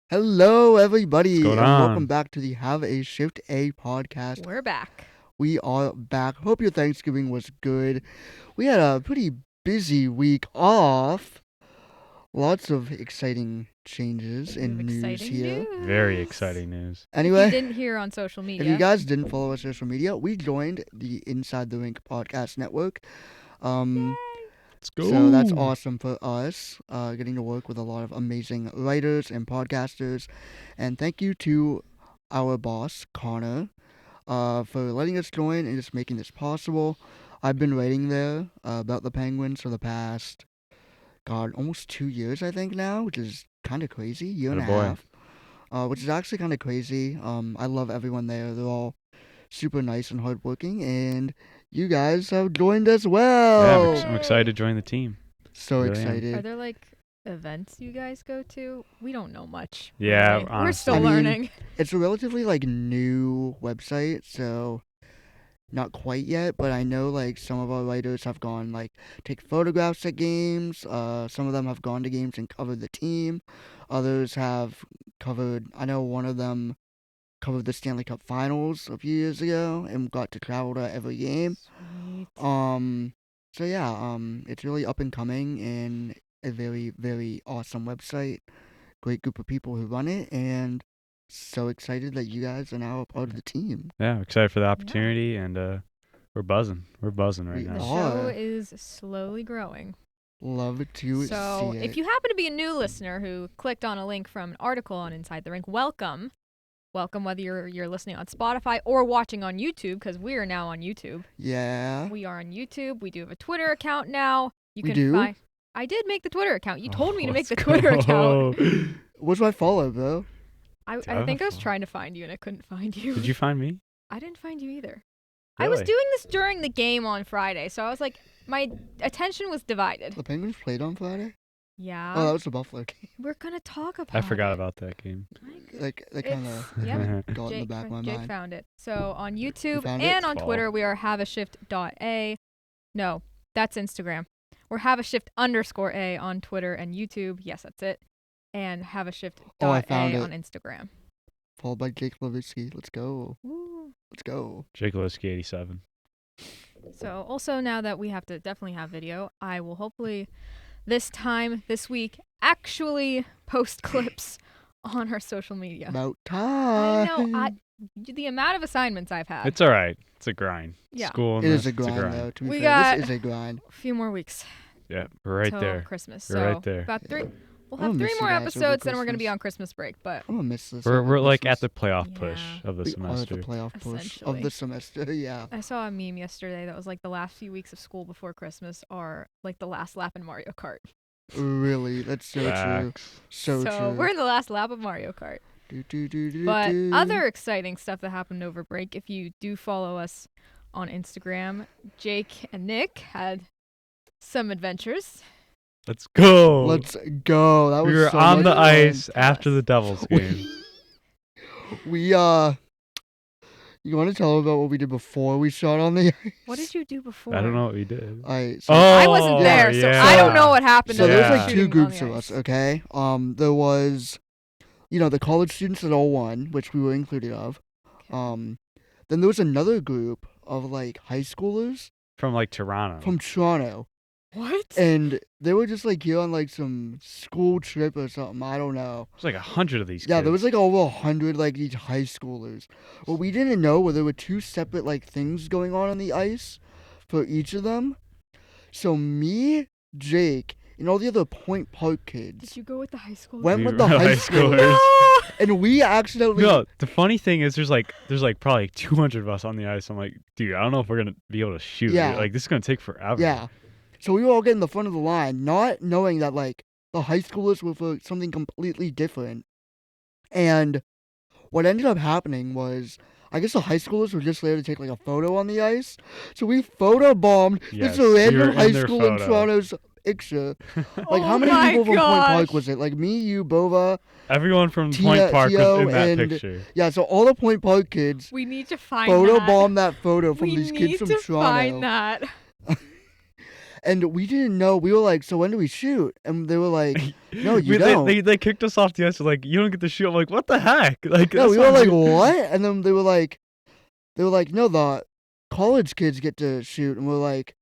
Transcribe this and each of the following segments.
Hello, everybody, What's going and on? welcome back to the Have a Shift A podcast. We're back. We are back. Hope your Thanksgiving was good. We had a pretty busy week off. Lots of exciting changes and news Exciting here. news. Very exciting news. If Anyway, you didn't hear on social media. if you guys didn't follow our social media, we joined the Inside the Rink podcast network. Let's go. So that's awesome for us, getting to work with a lot of amazing writers and podcasters. And thank you to our boss, Connor, for letting us join and just making this possible. I've been writing there about the Penguins for the past, almost 2 years, I think now, which is kind of crazy, year and a Attaboy. half, which is actually kind of crazy. I love everyone there. They're all super nice and hardworking, and you guys have joined as well. Yeah, I'm excited to join the team. So Really am. excited. Are there like events you guys go to? We don't know much. Yeah, really. We're honestly. still I mean, learning. It's a relatively new website, so not quite yet, but I know some of our writers have gone take photographs at games. Some of them have gone to games and covered the team. Others have covered. I know one of them covered the Stanley Cup Finals a few years ago and got to travel to every game. Sweet. So yeah, it's really up and coming and a very, very awesome website. Great group of people who run it, and so excited that you guys are now a part of the team. Yeah, I'm excited for the opportunity, and we're buzzing. We're buzzing right We The now. are. show is slowly growing. Love to So see it. if you happen to be a new listener who clicked on a link from an article on Inside the Rink, welcome. Welcome whether you're listening on Spotify or watching on YouTube, because we are now on YouTube. Yeah. We are on YouTube. We do have a Twitter account now. You We can do? find. I did make the Twitter account. You told me to make the Let's Twitter go. account. What's my follow, bro? I think I was trying to find you and I couldn't find you. Did you find me? I didn't find you either. I was Really? doing this during the game on Friday, so I was like, my attention was divided. The Penguins played on Friday? Yeah. Oh, that was the Buffalo game. We're gonna talk about I forgot it. about that game. They kind of Yep. got in the back of my Jake mind. found it. So on YouTube found it? and on Fall. Twitter, we are haveashift.a. No, that's Instagram. We're haveashift_a on Twitter and YouTube. Yes, that's it. And haveashift.a Oh, I found it. on Instagram. Followed by Jake Levitsky. Let's go. Woo. Let's go. Jake Lewski, 87. So also now that we have to definitely have video, I will hopefully this week actually post clips on our social media. About I time. know the amount of assignments I've had. It's all right. It's a grind. Yeah. School and It is this, a grind, though. To be We fair, got- this is a grind. a few more weeks Yeah, we're right till there. Christmas. You're So right there. about three. Yeah. We'll I'm have gonna 3 miss you more guys over episodes, then we're gonna be Christmas. on Christmas break. But I'm gonna miss this. We're over at Christmas. the playoff push Yeah. of the We are semester. at the playoff push of Essentially. the semester. Yeah. I saw a meme yesterday that was like the last few weeks of school before Christmas are like the last lap in Mario Kart. Really, that's so true. Facts. So true. we're in the last lap of Mario Kart. Do. But other exciting stuff that happened over break, if you do follow us on Instagram, Jake and Nick had some adventures. Let's go. Let's go. That was we were so on much the fun. ice after the Devils game. We You want to tell them about what we did before we shot on the ice? What did you do before? I don't know what we did. I wasn't there, so I don't know what happened. So to there's the like shooting two on groups the of ice. us, okay? There was, the college students that all won, which we were included of. Then there was another group of high schoolers From Toronto. from Toronto, What? and they were just here on some school trip or something. I don't know. There's 100 of these Yeah, kids. there was over 100 these high schoolers. What we didn't know were there were two separate things going on the ice for each of them. So me, Jake, and all the other Point Park kids Did you go with the high school? went We with the were high high schoolers, schoolers. and we accidentally. No, the funny thing is there's probably 200 of us on the ice. I'm like, dude, I don't know if we're going to be able to shoot. Yeah. This is going to take forever. Yeah. So we were all getting the front of the line, not knowing that the high schoolers were for something completely different. And what ended up happening was, I guess the high schoolers were just there to take a photo on the ice. So we photobombed Yes, this random we were high in their school in photo. Toronto's picture. How Oh many my people from Point Park gosh. was it? Me, you, Bova. Everyone from Tia- Point Park Tio was in that and- picture. Yeah, so all the Point Park kids We need to find photobombed that photo from we these need kids from to Toronto. find that. And we didn't know. We were like, so when do we shoot? And they were like, no, you They, don't. they kicked us off the ice. Like, you don't get to shoot. I'm like, what the heck? Like, No, that's we were not like, me. what? And then they were like, no, the college kids get to shoot. And we're like,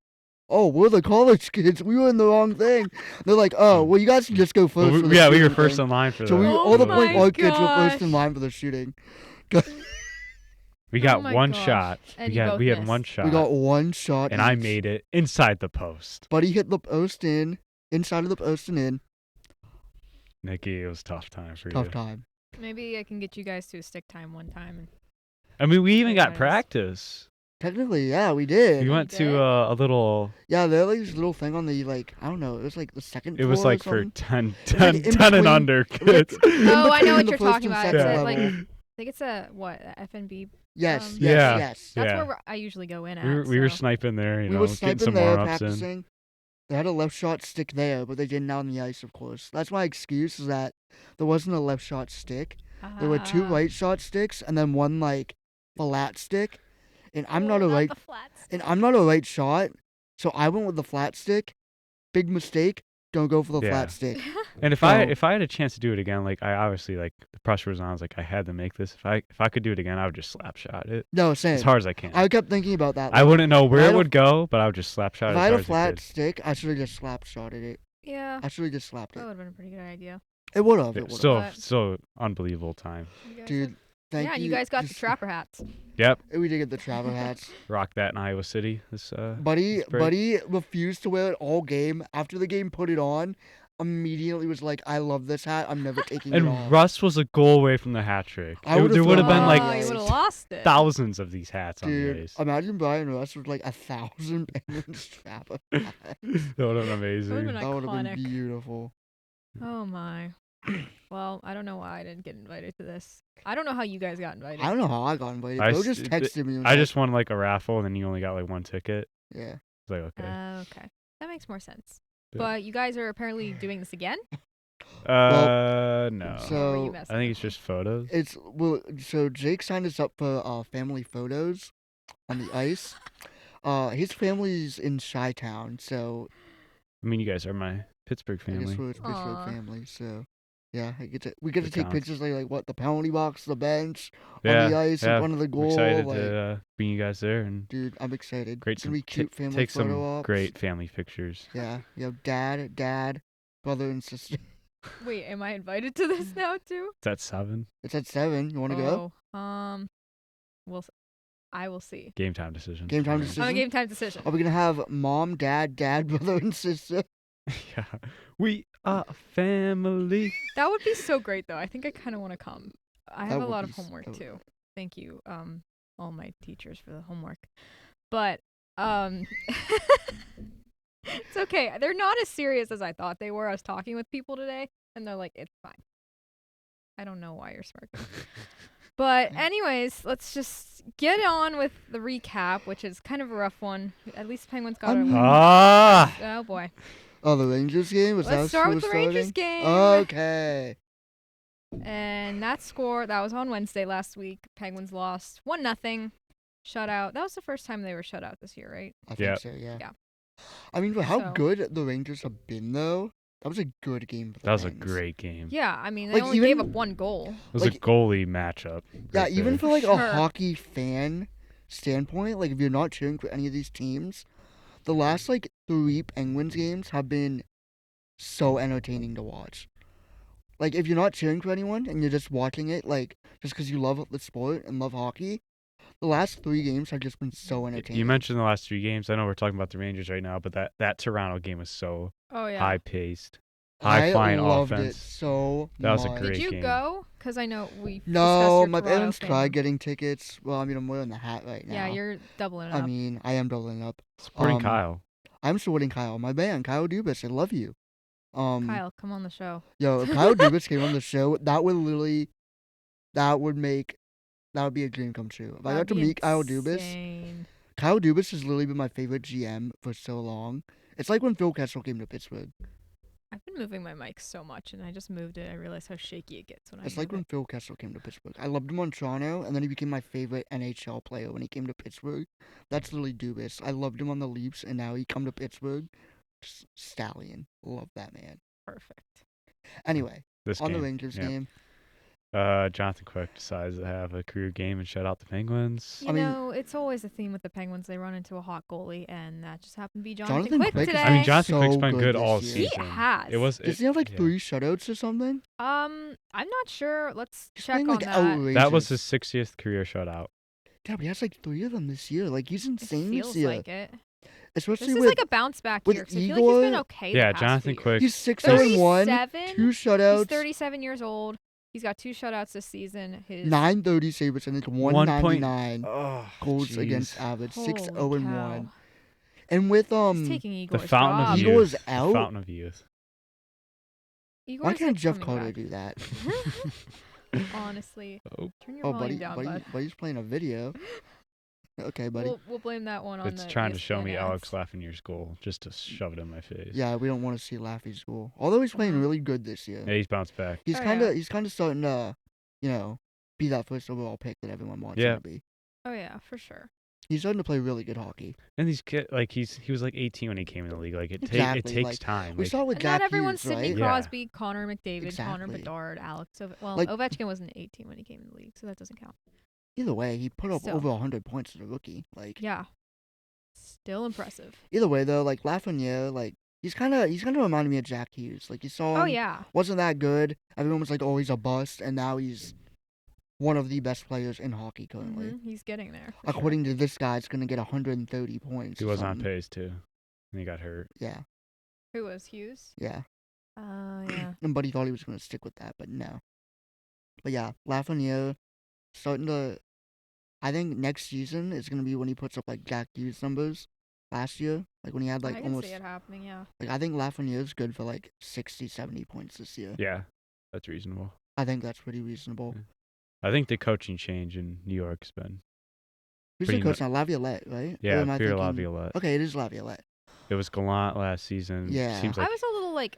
oh, we're the college kids. We were in the wrong thing. They're like, oh, well, you guys can just go Well, first. For the we were shooting first thing. in line for So that. we Oh all the my point guard kids were first gosh. in line for the shooting. We got my one gosh. shot. And you both We had missed. one shot. We got one shot. and I each. made it inside the post. Buddy hit the post inside of the post and in. Nikki, it was a tough time for Tough you. time. Maybe I can get you guys to a stick time one time. And I mean, we even got Guys. practice. Technically, yeah, we did. We You went did? to a little. Yeah, there was like this little thing on the like I don't know. It was like the second. It was floor or like for something. 10, was like in 10 and between- under It was like kids. in Oh, I know between what the you're first talking and about. second It's Yeah. like level. I think it's a what FNB. Yes, um, yes, Yeah. yes. That's Yeah. where I usually go in at. We were so. sniping there, you We know, were getting sniping some there, warm ups in. practicing. They had a left shot stick there, but they didn't out on the ice, of course. That's my excuse, is that there wasn't a left shot stick. There were two Ah. right shot sticks and then one like flat stick. And I'm not Oh, a right the flat and stick. I'm not a right shot, so I went with the flat stick. Big mistake. Don't go for the Yeah. flat stick. And if So- I had a chance to do it again, like I obviously like the pressure was on. I was like, I had to make this. If I could do it again, I would just slap shot it No, same. as hard as I can. I kept thinking about that. I wouldn't know I where had it a- would go, but I would just slap shot If it I as had hard a as I flat could. stick, I should have just slap shotted it. Yeah, I should have just slapped that it. would have been a pretty good idea. It would have. Yeah, It would have. still, But- still unbelievable time. You guys Dude, have- thank yeah, you. you guys got the Just- trapper hats. Yep, We did get the travel hats. rock that in Iowa City. This Buddy, this break. Buddy refused to wear it all game. After the game, put it on. Immediately was like, "I love this hat. I'm never taking it And off." Russ was a goal away from the hat trick. I would've There would have thrown been it like on. you Yes. would have lost it. thousands of these hats on the Dude, ice. imagine Brian Russ with like 1,000 Penguins trapper hats. That would have been amazing. been That would have been Iconic. beautiful. Oh my. Well, I don't know why I didn't get invited to this. I don't know how you guys got invited. I don't know how I got invited. I Bo s- just it- texted me. and was I like, just won like a raffle, and then you only got like one ticket. yeah. It's like okay. Okay, that makes more sense. Yeah. But you guys are apparently doing this again. No. Or were So, you I messing think with it's me? just photos. It's well. So Jake signed us up for family photos on the ice. His family's in Chi-Town, so I mean, you guys are my Pittsburgh I guess family. we're Pittsburgh Aw. family. So yeah, we get to It take counts. pictures like what the penalty box, the bench, Yeah, on the ice yeah. in front of the I'm goal. excited Like, to bring you guys there and dude, I'm excited. great It's gonna be cute family take photo some ops. great family pictures. Yeah, you have dad, brother, and sister. Wait, am I invited to this now too? It's at 7. It's at 7. You want to go? Well, I will see. Game time decision. Game time Alright. decision. On a game time decision. Are we gonna have mom, dad, brother, and sister? Yeah, we are family. That would be so great, though. I think I kind of want to come. I have a would lot be of homework so too. Thank you, all my teachers for the homework. But it's okay. They're not as serious as I thought they were. I was talking with people today, and they're like, "It's fine." I don't know why you're smirking. But anyways, let's just get on with the recap, which is kind of a rough one. At least Penguins got Ah, Oh boy. Oh, the Rangers game? Was Let's that start who with was the Rangers starting? game. Okay. And that was on Wednesday last week. Penguins lost 1-0. Shutout. That was the first time they were shut out this year, right? I think Yeah. so, yeah. Yeah. I mean, for how So- good the Rangers have been, though, that was a good game for the that was a Pens. great game. Yeah, I mean, they Like, only gave even- up one goal. It was like- a goalie matchup. Yeah, right even there. for like Sure. a hockey fan standpoint, like if you're not cheering for any of these teams, the last like 3 Penguins games have been so entertaining to watch. Like if you're not cheering for anyone and you're just watching it, like just because you love the sport and love hockey, the last 3 games have just been so entertaining. You mentioned the last 3 games. I know we're talking about the Rangers right now, but that Toronto game was so Oh yeah. high paced, I high flying loved it offense. so That was a much. great Did you game. go? Because I know we. No, discussed your my Toronto parents thing. tried getting tickets. Well, I mean, I'm wearing the hat right now. Yeah, you're doubling I up. mean, I am doubling up. Supporting Um, Kyle. I'm supporting Kyle, my band, Kyle Dubas. I love you. Kyle, come on the show. Yo, if Kyle Dubas came on the show, that would be a dream come true. If I got That'd to be meet Kyle Dubas, insane. Kyle Dubas has literally been my favorite GM for so long. It's like when Phil Kessel came to Pittsburgh. I've been moving my mic so much, and I just moved it. I realized how shaky it gets when I It's move like when it. Phil Kessel came to Pittsburgh. I loved him on Toronto, and then he became my favorite NHL player when he came to Pittsburgh. That's literally Dubas. I loved him on the Leafs, and now he come to Pittsburgh. Just stallion. Love that man. Perfect. Anyway, This on the game. Rangers yeah. game, Jonathan Quick decides to have a career game and shut out the Penguins. You know, it's always a theme with the Penguins. They run into a hot goalie, and that just happened to be Jonathan Jonathan Quick Quick today. is I mean, Jonathan so Quick's been good good this all year. He season. has. It was. Does he have like yeah. 3 shutouts or something? I'm not sure. Let's He's check playing on like that. outrageous. That was his 60th career shutout. Yeah, but he has like 3 of them this year. Like he's It insane feels this year. like it. Especially This is with like a bounce back with year because I feel like he's been Igor- okay. the Yeah, past Jonathan few Quick. years. he's 6-0-1, 37. 2 He's shutouts, 37 years old. He's got 2 shutouts this season. His 930 save percentage, 199 Oh, goals jeez. against average, Holy 6-0-1. cow. And with He's taking Igor's The fountain job. of Igor's youth. out? The fountain of youth. Igor's why can't like Jeff coming Carter back. do that? Honestly, Oh, turn your Oh, volume buddy, down, bud. buddy's playing a video. Okay, buddy. We'll blame that one on it's the trying to show ESPN me ads. Alex Lafreniere's goal just to shove it in my face. Yeah, we don't want to see Laffy's goal. Although he's playing Uh-huh. really good this year. Yeah, he's bounced back. He's Oh, kind of yeah. he's kind of starting to, you know, be that first overall pick that everyone wants Yeah. him to be. Oh yeah, for sure. He's starting to play really good hockey. And these kids, like he was like 18 when he came in the league. Like it Exactly, takes like, time. We Like, saw it with And Jack not everyone's Hughes, Sidney right? Yeah. Crosby, Connor McDavid, Connor Exactly. Bedard, Alex. Like- Ovechkin wasn't 18 when he came in the league, so that doesn't count. Either way, he put up Still. over 100 points as a rookie. Like Yeah, still impressive. either way though, like Lafreniere, like he's kind of reminding me of Jack Hughes. Like you saw him, Oh yeah, wasn't that good. Everyone was like, "Oh, he's a bust," and now he's one of the best players in hockey currently. He's getting there. for sure. According to this guy, it's gonna get 130 points. he or was on something. pace too, and he got hurt. Yeah, Who was Hughes? yeah. Yeah. And Buddy thought he was gonna stick with that, but no. But yeah, Lafreniere starting to. I think next season is gonna be when he puts up like Jack Hughes numbers last year, like when he had like I can almost. see it happening. Yeah. Like I think Lafreniere's good for like 60, 70 points this year. Yeah, that's reasonable. I think that's pretty reasonable. Yeah. I think the coaching change in New York's been Who's the Pretty coach now? Laviolette, right? Or yeah, am I Pierre thinking- Laviolette. Okay, it is Laviolette. It was Gallant last season. Yeah. Seems I like was a little like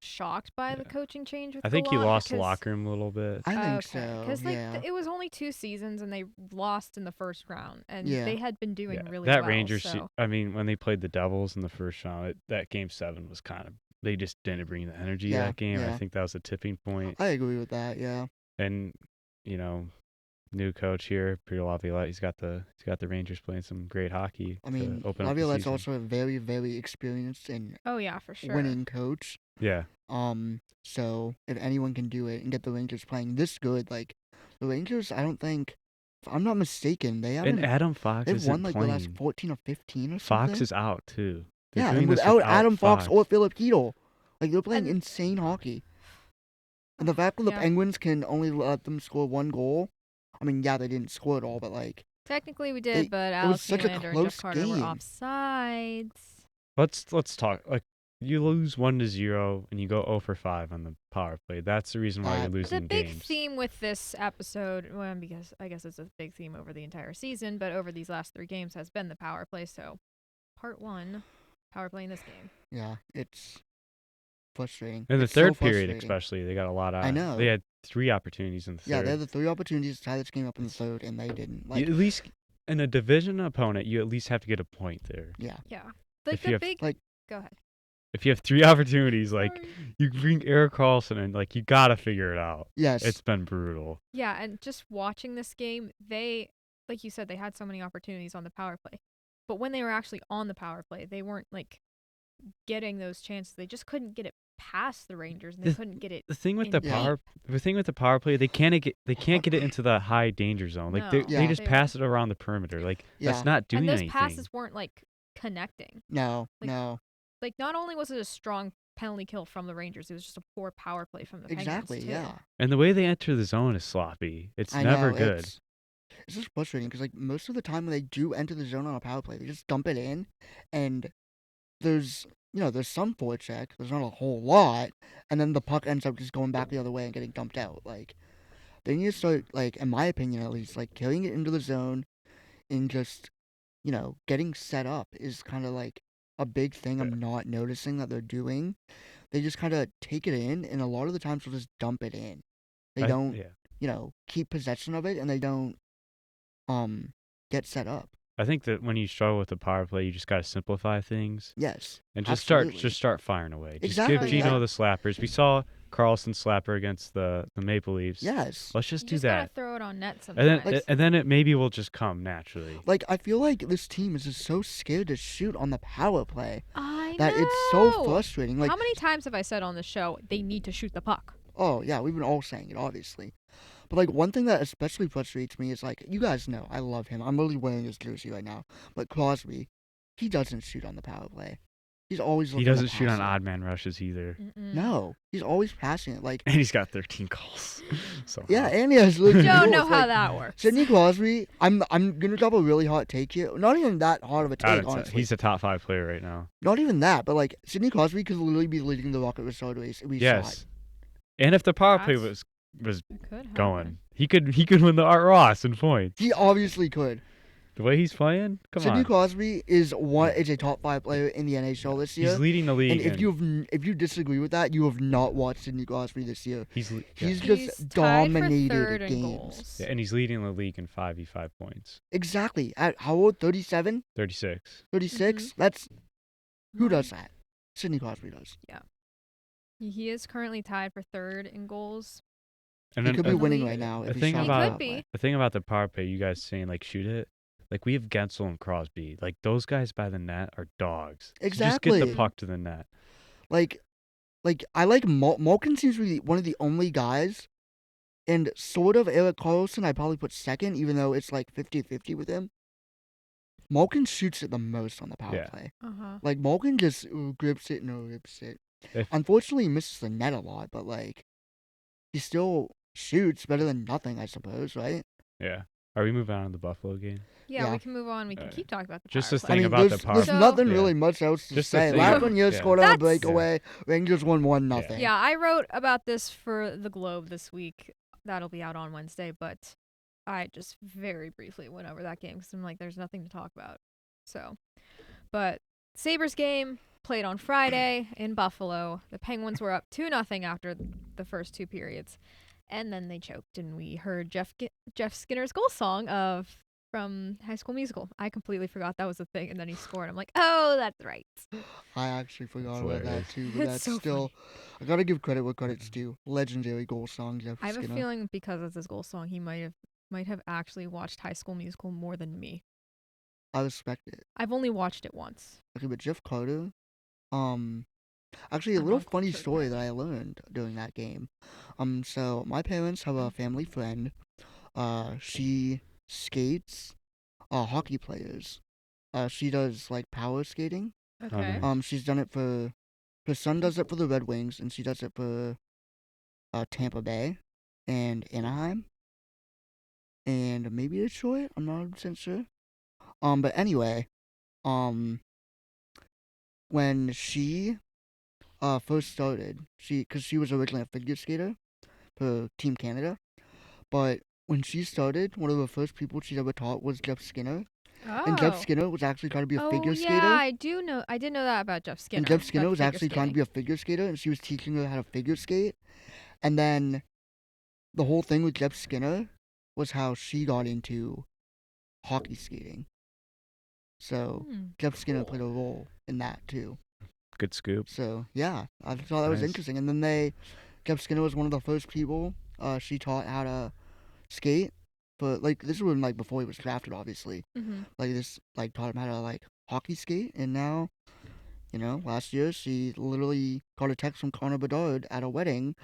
shocked by the Yeah. coaching change with I think he Gallant lost the because- locker room a little bit. I think Okay, so. because like Yeah. it was only 2 seasons and they lost in the first round, and Yeah. they had been doing Yeah, really that well. Rangers. So. I mean, when they played the Devils in the first round, that game 7 was kind of they just didn't bring the energy Yeah, that game. yeah. I think that was a tipping point. I agree with that. Yeah. And new coach here, Pierre Laviolette. He's got the Rangers playing some great hockey. I mean, to open up the Laviolette's season. also a very, very experienced and Oh yeah, for sure. winning coach. Yeah, So if anyone can do it and get the Rangers playing this good, like the Rangers, I don't think, if I'm not mistaken, they and haven't. Adam Fox They've isn't won like playing. the last 14 or 15 or something. Fox is out too. They're Yeah, doing and this without Adam Fox Fox. or Philip Hedl, like they're playing And- insane hockey. And the fact that the Yeah. Penguins can only let them score 1 goal, I mean, yeah, they didn't score it all, but like, Technically we did, It- but it was Alex such a Nylander and Jeff close Carter were game. offsides. Let's talk. Like you lose 1-0 and you go 0 for 5 on the power play. That's the reason why you're That- The losing big games. theme with this episode, well, because I guess it's a big theme over the entire season, but over these last 3 games has been the power play. So, part 1, power play in this game. yeah, it's frustrating. In the It's so third period, frustrating. especially, they got a lot of. I know. They had 3 opportunities in the third. Yeah, they had the 3 opportunities to tie this game up in the third, and they didn't. Like, You at least in a division opponent, you at least have to get a point there. yeah, Yeah. Like If you the have- big. like- Go ahead. If you have 3 opportunities, like Sorry. you bring Eric Carlson in, like you gotta figure it out. yes, It's been brutal. Yeah, and just watching this game, they, like you said, they had so many opportunities on the power play. But when they were actually on the power play, they weren't like getting those chances. They just couldn't get it past the Rangers, and they The- couldn't get it. The thing with In the deep. power play, they can't get it into the high danger zone. Like No, they Yeah. just they pass it around the perimeter. Like yeah, that's not doing And those anything. passes weren't like connecting. no, like, no, Like not only was it a strong penalty kill from the Rangers, it was just a poor power play from the exactly, Penguins too. yeah. And the way they enter the zone is sloppy. It's I never know, good. It's just frustrating because like most of the time when they do enter the zone on a power play, they just dump it in, and there's some forecheck. There's not a whole lot, and then the puck ends up just going back the other way and getting dumped out. Like they need to start, like in my opinion at least, like carrying it into the zone, and just getting set up is kind of like a big thing I'm not noticing that they're doing. They just kind of take it in, and a lot of the times they'll just dump it in. They don't Yeah. keep possession of it, and they don't get set up. I think that when you struggle with the power play, you just gotta simplify things Yes. and just Absolutely. start firing away. Just give Exactly. Gino yeah. the slappers. We saw Carlson slapper against the Maple Leafs. Yes. Let's just You do just gotta that, throw it on net and then sometimes. and then it maybe will just come naturally. Like I feel like this team is just so scared to shoot on the power play I that know. it's so frustrating. Like, How many times have I said on the show they need to shoot the puck? oh yeah, we've been all saying it, obviously. But like one thing that especially frustrates me is like you guys know I love him. I'm literally wearing his jersey right now. But Crosby, he doesn't shoot on the power play. He's always He looking doesn't to shoot pass on it. odd man rushes either, Mm-mm. No, he's always passing it. Like and he's got 13 goals. So yeah, and he has legit Don't goals. know how Like, that works. Sidney Crosby, I'm gonna drop a really hot take here. Not even that hard of a take, honestly. he's a top 5 player right now. Not even that, but like Sidney Crosby could literally be leading the Rocket Restart race. We saw it. Yes, and if the power play That's- was It could happen. going, he could win the Art Ross in points. He obviously could. The way he's playing, come Sidney on. Crosby is a top 5 player in the NHL this year. He's leading the league. And if you disagree with that, you have not watched Sidney Crosby this year. he's He's yeah. just tied for dominated third in games. goals. Yeah, and he's leading the league in 5v5 points. Exactly. At how old? 37? 36. 36? Mhm. That's who does that? Sidney Crosby does. He is currently tied for third in goals. And He then could be the winning league- right now the if thing he's He shot about- could be. the thing about the power play, you guys saying like shoot it, like we have Gensel and Crosby. Like those guys by the net are dogs. So just get Exactly. the puck to the net. Like I like Malkin seems to be one of the only guys, and sort of Eric Carlson I probably put second, even though it's like 50-50 with him. Malkin shoots it the most on the power Yeah. play. Uh-huh. Like Malkin just grips it and rips it. If- Unfortunately, he misses the net a lot, but like he still shoots better than nothing, I suppose, right? Yeah. Are we moving on to the Buffalo game? Yeah, Yeah. we can move on. We can Alright. keep talking about the Just power this play. thing about the power there's So- nothing Yeah. really much else to Just the say. thing Last about- one year yeah. scored on a That's- breakaway. Rangers won 1-0. Yeah, I wrote about this for the Globe this week. That'll be out on Wednesday, but I just very briefly went over that game because I'm like, there's nothing to talk about. So, but Sabres game played on Friday in Buffalo. The Penguins were up 2-0 after the first two periods, and then they choked, and we heard Jeff Skinner's goal song from High School Musical. I completely forgot that was a thing, and then he scored. I'm like, oh, that's right. I actually forgot That's about that hilarious. too, but It's that's so still. I gotta give credit where credit's due. Legendary goal song, Jeff I have Skinner. a feeling because it's his goal song, he might have actually watched High School Musical more than me. I respect it. I've only watched it once. Okay, but Jeff Carter, actually a I'm little Uncle funny Kurt story Carter. that I learned during that game. So my parents have a family friend. She skates, hockey players. She does like power skating. Okay. nice. She's done it for. Her son does it for the Red Wings, and she does it for, Tampa Bay, and Anaheim, and maybe Detroit. I'm not 100% sure. But anyway, when she first started, because she was originally a figure skater for Team Canada, but when she started, one of the first people she ever taught was Jeff Skinner, Oh. and Jeff Skinner was actually trying to be a figure yeah, skater. I do know. I did know that about Jeff Skinner. And Jeff Skinner about was figure actually trying to skating. be a figure skater, and she was teaching her how to figure skate. And then the whole thing with Jeff Skinner was how she got into hockey skating. So Jeff Skinner played a role in that too. Good scoop. So yeah, I thought that was Nice. interesting. And then Jeff Skinner was one of the first people she taught how to skate. But like this was like before he was drafted, obviously. Mm-hmm. Like this, like taught him how to like hockey skate, and now, last year she literally got a text from Connor Bedard at a wedding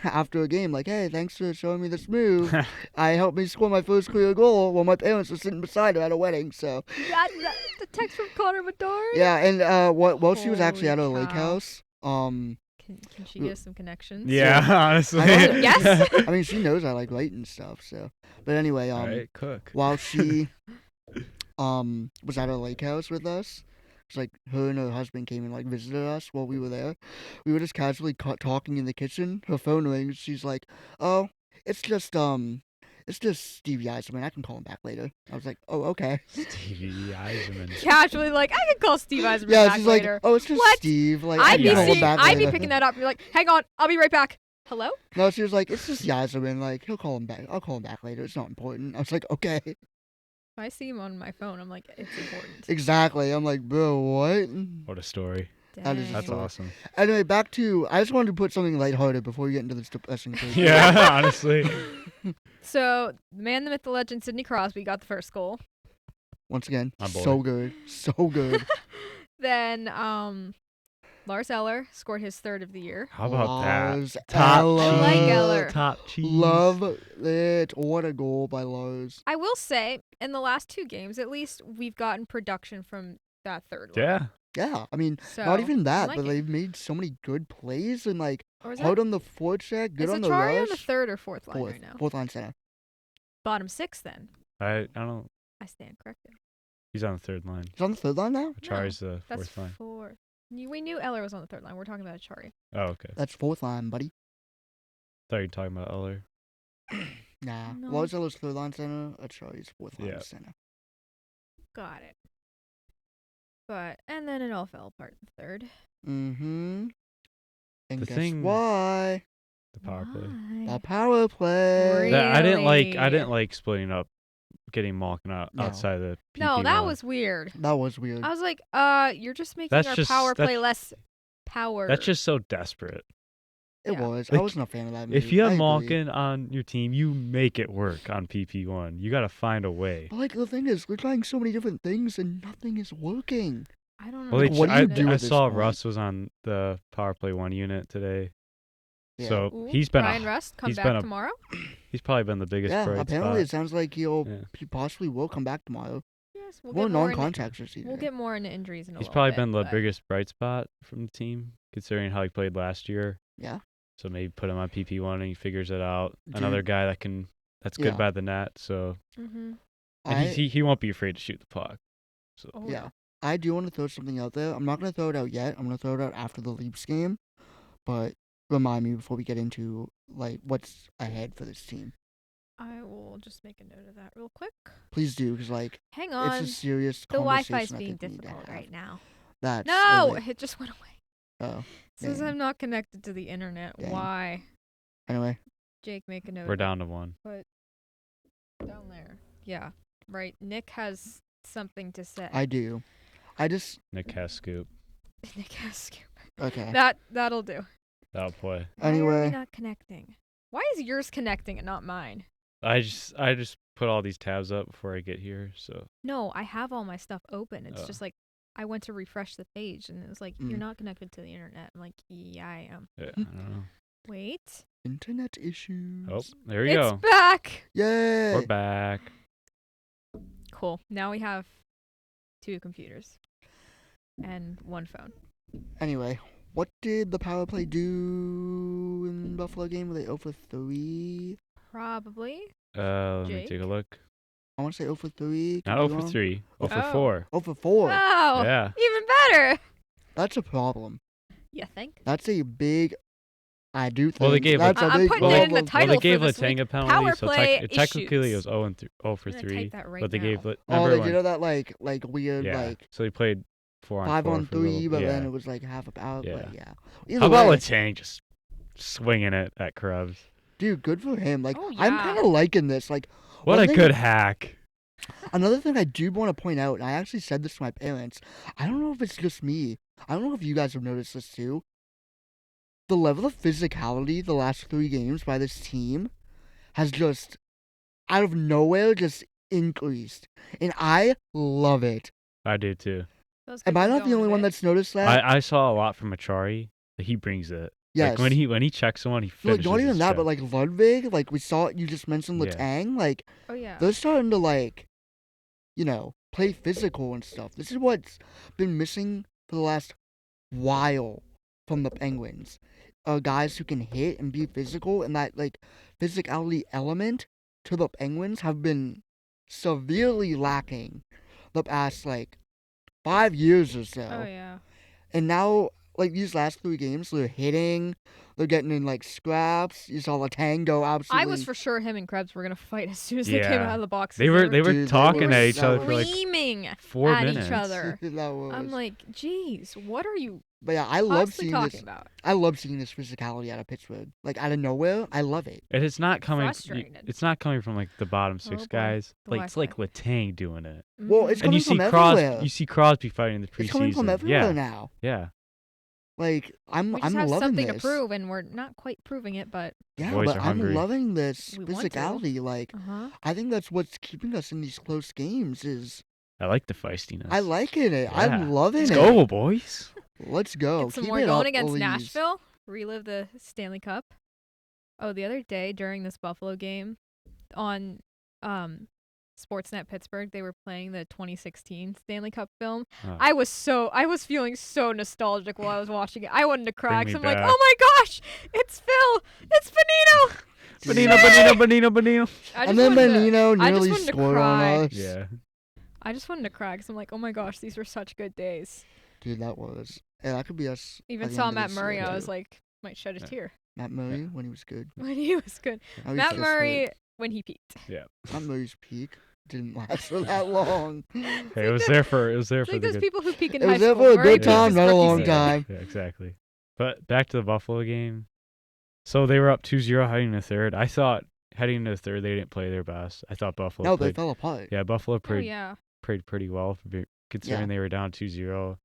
after a game, like, "Hey, thanks for showing me this move. I helped me score my first career goal while my parents were sitting beside her at a wedding." So The text from Connor Bedard. yeah, and while she was actually at her Holy lake cow. house, Can she get us some connections? Yeah, honestly. I don't- Yes. I mean, she knows I like writing stuff. So, but anyway, All right, cook. while she was at her lake house with us, it's like her and her husband came and like visited us while we were there. We were just casually talking in the kitchen. Her phone rings. She's like, "Oh, it's just Stevie Eiserman. I can call him back later." I was like, "Oh, okay." Stevie Eiserman. Casually, like, I can call Steve Eiserman Yeah, back she's later. like, "Oh, it's just What? Steve." Like, I'd be can call him seeing- back I'd be later. picking that up and be like, hang on, I'll be right back. Hello? No, she was like, "It's just Eiserman. Like, he'll call him back. I'll call him back later. It's not important." I was like, "Okay." I see him on my phone, I'm like, it's important. Exactly. I'm like, bro, what? What a story. That is That's Dang. awesome. Anyway, back to. I just wanted to put something lighthearted before we get into this depressing thing. Yeah, honestly. So, the man, the myth, the legend, Sidney Crosby got the first goal. Once again, My boy. so good, so good. Then, Lars Eller scored his third of the year. How about that? Lars Top Eller. I like Eller. Top cheese. Love it. What a goal by Lars. I will say, in the last 2 games, at least, we've gotten production from that third one. Yeah. Yeah, I mean, So, not even I that, like but it. they've made so many good plays and like Or is hard that, on the forecheck, good is on the Achari rush. on the third or fourth line fourth, right now? fourth line center. Bottom 6, then. I don't. I stand corrected. He's on the third line. He's on the third line now. Achari's the That's fourth line. fourth. We knew Eller was on the third line. We're talking about Achari. Oh, okay. That's fourth line, buddy. Thought you were talking about Eller. Nah, No. Lars Eller's third line center. Achari's fourth line Yeah. center. Got it. And then it all fell apart in the third. Mm-hmm. And The guess thing- why? The power play. Why? The power play. Really? I didn't like splitting up, getting Malkin No. outside the PP No, that one. was weird. That was weird. I was like, you're just making That's our just- power play that's- less power. That's just so desperate. It yeah. was. I Like, wasn't a fan of that. If move. you I have agree. Malkin on your team, you make it work on PP1. You got to find a way. But like the thing is, we're trying so many different things and nothing is working. I don't know. Well, Like, what do you do I at this saw point? Russ was on the power play 1 unit today. Yeah. So Ooh, he's been Brian Rust come he's back been a- tomorrow. he's probably been the biggest Yeah, bright apparently it spot. sounds like he Yeah. possibly will come back tomorrow. Yes, we'll Well, get more into, non-contact this season. we'll get more into injuries in a He's little probably bit, been the but biggest bright spot from the team, considering how he played last year. Yeah. So maybe put him on PP1 and he figures it out. Dude. Another guy that's good Yeah. by the net. So Mhm. and he won't be afraid to shoot the puck. So Oh, Yeah. I do want to throw something out there. I'm not going to throw it out yet. I'm going to throw it out after the Leafs game. But remind me before we get into like what's ahead for this team. I will just make a note of that real quick. Please do, because like Hang on. it's a serious The Wi-Fi's conversation I being think we need to difficult have. right now. That's No, like, it just went away. oh. It says dang. I'm not connected to the internet. Dang. Why? Anyway, Jake, make a note. we're of that. down to 1. Down there. Yeah. Right. Nick has something to say. I do. I just Nick has scoop. Nick has scoop. okay. That'll do. That'll play. Why are we Anyway. not connecting? Why is yours connecting and not mine? I just put all these tabs up before I get here. So No, I have all my stuff open. It's Oh. just like I went to refresh the page and it was like, you're Mm. not connected to the internet. I'm like, yeah, I am. yeah, I don't know. Wait. Internet issues. Oh, there we It's go. back. Yay! We're back. Cool. Now we have 2 computers and 1 phone. Anyway, what did the power play do in Buffalo game? Were they 0 for 3? Probably. Let me take Jake? a look. I want to say 0 for 3. Not 0 for 3. 0 for Oh. 4. 0 for 4. Oh, Yeah. even better. That's a problem. You think? That's a big. I do think. Well, they gave that's a- a I'm big putting it in the problem. title. Well, they gave for this week. Latanga Power penalty, so play technically it issues. was 0 and 0 for I'm gonna 3. type that right But they now. gave Oh, remember they when, did that like weird yeah. like So they played 4 on 5 4 on for a little- 3, but yeah. then it was like half a power play. Yeah. Yeah. How Either about way, Latang just swinging it at Krebs? dude, good for him. Like Oh, I'm yeah. kind of liking this. Like What one a thing- good hack. Another thing I do want to point out, and I actually said this to my parents. I don't know if it's just me. I don't know if you guys have noticed this too. The level of physicality the last 3 games by this team has just, out of nowhere, just increased. And I love it. I do too. Those Am could I be not the going only a one bit. that's noticed that? I saw a lot from Achari. He brings it. Yes. Like when he checks someone, he Like, finishes not even his that, check. but like Ludwig, like we saw, you just mentioned Yeah. Latang, like Oh yeah. they're starting to like, play physical and stuff. This is what's been missing for the last while from the Penguins. Guys who can hit and be physical, and that like physicality element to the Penguins have been severely lacking the past like 5 years or so. Oh yeah. And now, like these last 3 games, they're hitting, they're getting in like scraps. You saw Latang go absolutely. I was for sure him and Krebs were gonna fight as soon as they came Yeah. out of the box. they were Dude, talking they at were each other for like screaming 4 at minutes. each other. That was. I'm like, geez, what are you But yeah, I love possibly seeing talking this. about? I love seeing this physicality out of Pittsburgh. Like out of nowhere, I love it. And it's not coming. Frustrated. It's not coming from like the bottom Oh, six boy. guys. The Like it's like Wi-Fi. Latang doing it. Well, it's Mhm. And you coming see from everywhere. You see Crosby fighting in the preseason. It's coming from everywhere yeah, now. yeah. Like I'm we just I'm have loving something this. to prove, and we're not quite proving it, but Yeah, boys but are I'm hungry. loving this We want to. physicality. Like I think that's what's keeping us in these close games. Is I like the feistiness. I liking it. Yeah. I'm loving Let's it. go, boys. Let's go. Get some Keep more it going up, against please. Nashville. Relive the Stanley Cup. Oh, the other day during this Buffalo game on Sportsnet Pittsburgh, they were playing the 2016 Stanley Cup film. Oh. I was feeling so nostalgic while I was watching it. I wanted to cry Bring me because I'm like, back. oh my gosh, it's Phil, it's Benito. Benino. I And then wanted to- Benino I just nearly wanted to scored on cry. us. Yeah. I just wanted to cry because I'm like, oh my gosh, these were such good days. Dude, that was. Yeah, that could be us. Even at the saw end of Matt this Murray. year, I was too. like, might shed a Yeah. tear Matt Murray when he was good. when he was good. Now he's Matt just Murray like- when he peaked. Matt Murray's peak didn't last for that long. Hey, it was there for It's the like those good. people who peak in It high was there school. for a Murray good peaked time, his not a rookie long season. time. Yeah, exactly. But back to the Buffalo game. So they were up 2-0 heading to the third. I thought heading into the third they didn't play their best. I thought Buffalo No, they played. fell apart. Yeah, Buffalo Oh played yeah. pretty well considering Yeah. they were down 2-0.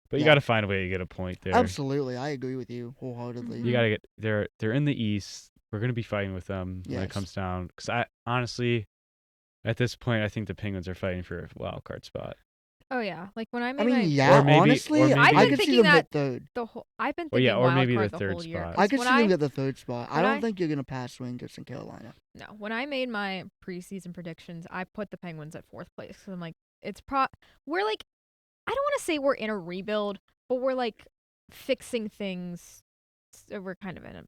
But you Yeah. got to find a way to get a point there. Absolutely, I agree with you wholeheartedly. Mhm. You got to get they're in the East. We're going to be fighting with them when it Yes. comes down cuz I honestly at this point I think the Penguins are fighting for a wild card spot. Oh yeah. Like when I made I mean, my yeah, Or maybe- honestly, or maybe- I I've been could see thinking them that get third. the whole I've been Well, thinking yeah, or wild maybe card the the third whole year. spot. 'cause I could when see them get the third spot. I when don't I- think you're gonna pass Rangers and Carolina. No, when I made my preseason predictions, I put the Penguins at fourth place because I'm like, we're like, I don't want to say we're in a rebuild, but we're like fixing things. So we're kind of in a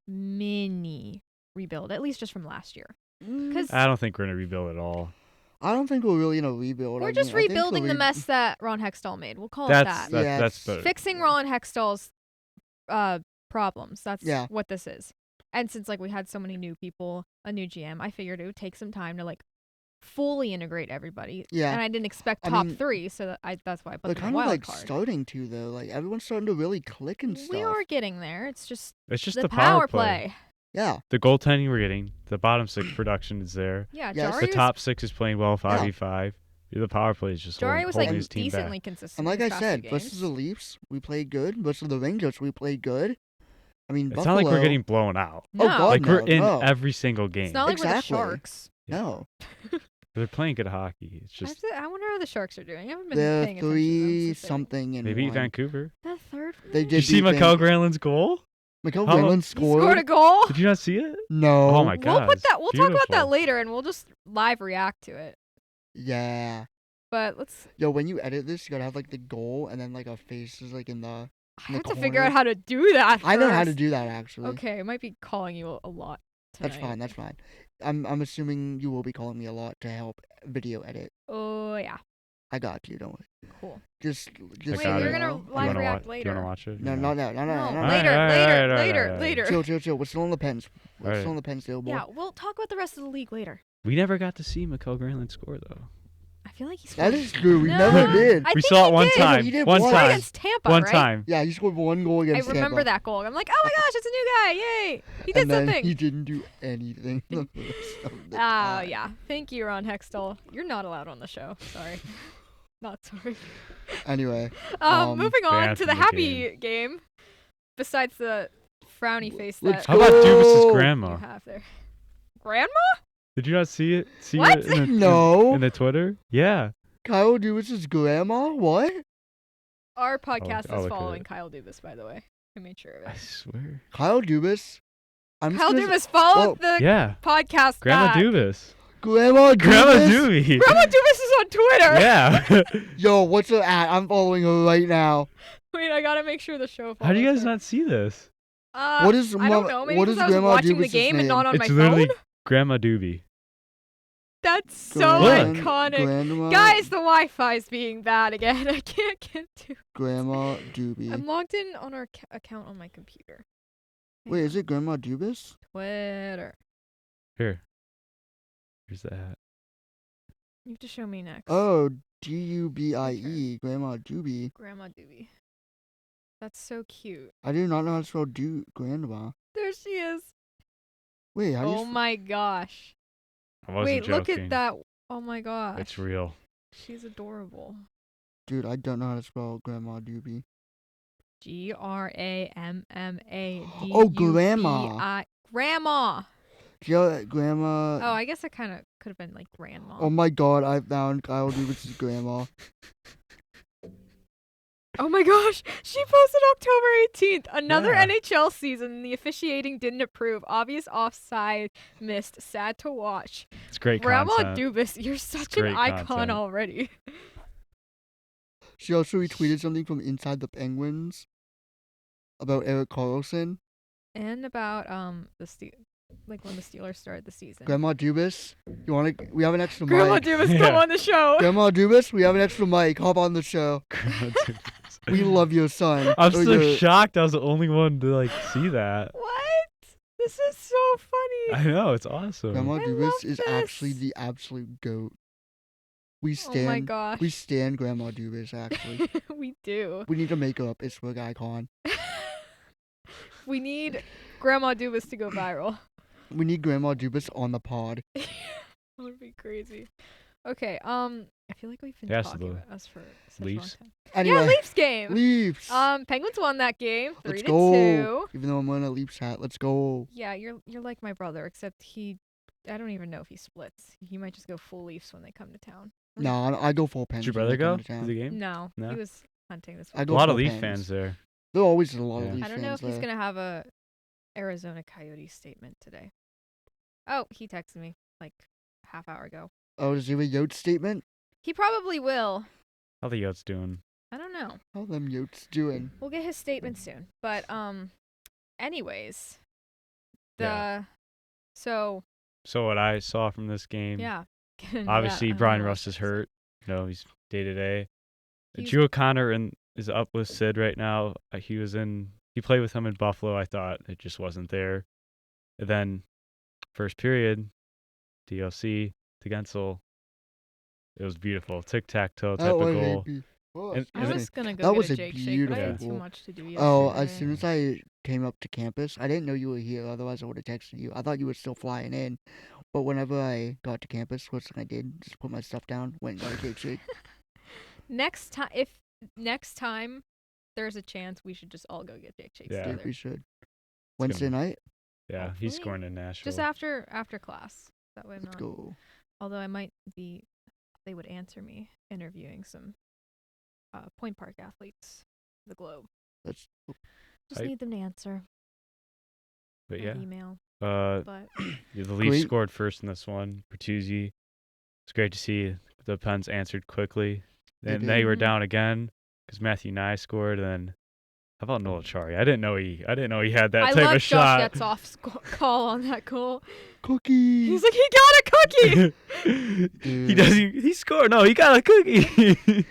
mini rebuild, at least just from last year. Because I don't think we're going to rebuild at all. I don't think we're really in a rebuild. we're I just mean, I think rebuilding the re- mess that Ron Hextall made. We'll call it That's that. Yeah, that's it's- better. Fixing Ron Hextall's problems. That's Yeah. what this is. And since like we had so many new people, a new GM, I figured it would take some time to like fully integrate everybody. Yeah. And I didn't expect I top mean, three, so that's why I put They're them in kind of wild like card. starting to though. Like everyone's starting to really click and stuff. We are getting there. It's just It's just the the power play. Yeah. The goaltending we're getting, the bottom six production is there. Yeah, Yes. The Jari top six is playing well, 5v5. The power play is just Jari was holding like his team decently back. consistent. And like these I past said, few versus the games. Leafs, we played good. Versus the Rangers, we played good. I mean, It's Buffalo. not like we're getting blown out. No, Oh, God, Like we're in no. every single game. it's not like Exactly. we're the Sharks. No, They're playing good hockey. It's just I wonder how the Sharks are doing. I haven't been they're paying attention to them three since they- something and they beat one. Vancouver. The third. They one? Did you see beat Mikkel Granlund's goal? Mikkel How- Granlund He scored. scored a goal. Did you not see it? No. Oh my god. We'll put that. We'll talk about that beautiful. later, and we'll just live react to it. Yeah. But let's. Yo, when you edit this, you gotta have like the goal and then like our faces like in the. I In the have to figure out corner. how to do that. I know how to first. do that actually. Okay, I might be calling you a lot tonight. That's fine. That's fine. I'm assuming you will be calling me a lot to help video edit. Oh yeah, I got you. Don't worry. cool. Just. I Wait, got you're it. gonna know. live wanna react Do you later. want to watch it? No, Yeah. not now. No, No, no, no. later, Alright, later, alright, later, alright. later. Chill. We're still on the pens. We're Alright. still on the pens, still, boy. Yeah, we'll talk about the rest of the league later. We never got to see Mikkel Granlund score though. I feel like he's. That is true. We No, never did. I We think saw he it one did. time. He did One once. time. Against Tampa, One right? time. Yeah, he scored one goal I against remember Tampa. that goal. I'm like, oh my gosh, it's a new guy! Yay! He did And then something. he didn't do anything. the rest of the Oh, time. yeah. Thank you, Ron Hextall. You're not allowed on the show. Sorry. Not sorry. Anyway, Moving on banned to from the the happy game. Besides the frowny face Let's that How about Dubas's go. grandma? you have there. Grandma? Did you not see it? See What? it in the, No. in the Twitter? Yeah. Kyle Dubas's grandma? What? Our podcast I'll is look at following it. Kyle Dubas, by the way. I made sure of I it. swear. Kyle Dubas? I'm just Kyle gonna Dubas followed Well, the Yeah. podcast Grandma back. Dubas. Grandma Dubas? Grandma Doobie. Grandma Dubas is on Twitter. Yeah. Yo, what's her at? I'm following her right now. Wait, I gotta make sure the show follows How do you guys her. not see this? What is I don't Mom- know. Maybe what because is I was Grandma watching the Dubas's game and name? not on It's my literally phone. Grandma Doobie. That's so Grand- iconic. Grandma, Guys, the Wi-Fi's being bad again. I can't get to. Grandma Doobie. I'm logged in on our account on my computer. Hang Wait, on. is it Grandma Dubas? Twitter? Here. Here's the hat. You have to show me next. Oh, Dubie. Grandma Doobie. Grandma Doobie. That's so cute. I do not know how to spell grandma. There she is. Wait, how do you Oh my gosh. I wasn't Wait, joking. look at that. Oh my gosh. It's real. She's adorable. Dude, I don't know how to spell Grandma Doobie. Gramma. Oh, grandma. Grandma. Do you know that grandma? Oh, I guess it kind of could have been like grandma. Oh my god, I found Kyle Dubas' grandma. Oh my gosh, she posted October 18th. Another Yeah. NHL season. The officiating didn't approve. Obvious offside missed. Sad to watch. It's great Grandma content. Dubas, you're such an great icon content. already. She also retweeted something from Inside the Penguins about Eric Carlson. And about like when the Steelers started the season. Grandma Dubas, you want to? We have an extra Grandma mic. Dubas, come Yeah. on the show. Grandma Dubas, we have an extra mic. Hop on the show. We love your son. I'm Or so your- shocked. I was the only one to like see that. What? This is so funny. I know, it's awesome. Grandma I Dubas love is this. actually the absolute goat. We Oh my stand. gosh. We stand Grandma Dubas. Actually, We do. we need to make her a Pittsburgh icon. We need Grandma Dubas to go viral. We need Grandma Dubas on the pod. That would be crazy. Okay, I feel like we've been Yes, talking the about us for such Leafs. a long time. Anyway, Yeah, Leafs game. Leafs. Penguins won that game, 3-2. Let's go. Even though I'm wearing a Leafs hat, let's go. Yeah, you're like my brother, except I don't even know if he splits. He might just go full Leafs when they come to town. No, I go full Pens. Did your when brother they come go to to town. the game? No, No? he was hunting this I week. A go lot of full Leaf Pens. fans there. There always is a lot Yeah. of Leafs I don't know if fans he's there. gonna have a Arizona Coyotes statement today. Oh, he texted me like half hour ago. Oh, does he have a Yotes statement? He probably will. How the Yotes doing? I don't know. How them Yotes doing? We'll get his statement soon. But anyways, Yeah. so So what I saw from this game, yeah. obviously Yeah, I Brian don't know Rust what is to say. hurt. He's day to day. He's- Drew O'Connor is up with Sid right now. He played with him in Buffalo. I thought it just wasn't there. And then first period, DLC to Gensel. It was beautiful. Tic-tac-toe type of goal. And- I and was gonna go that get was a a Jake shake, but I had beautiful too goal. much to do yesterday. Oh, as soon as I came up to campus, I didn't know you were here. Otherwise, I would have texted you. I thought you were still flying in. But whenever I got to campus, first thing I did, just put my stuff down, went and got a cake shake. next time there's a chance, we should just all go get Jake shakes Yeah. Think together. we should. Wednesday night, Yeah, he's Hopefully. scoring in Nashville. Just after class. That way I'm let's not. go. Although they would answer me interviewing some Point Park athletes, the Globe. Let's. Just Hype. need them to answer. But or yeah, email. the But Leafs Great. scored first in this one. Bertuzzi. It's great to see the Pens answered quickly. They Then they were did. down again because Matthew Nye scored. And then how about Noel Chari? I didn't know he had that I type love of shot. Josh Getzoff's call on that goal. Cookie. He's like, he got a cookie. he Dude. doesn't. He scored. No, he got a cookie.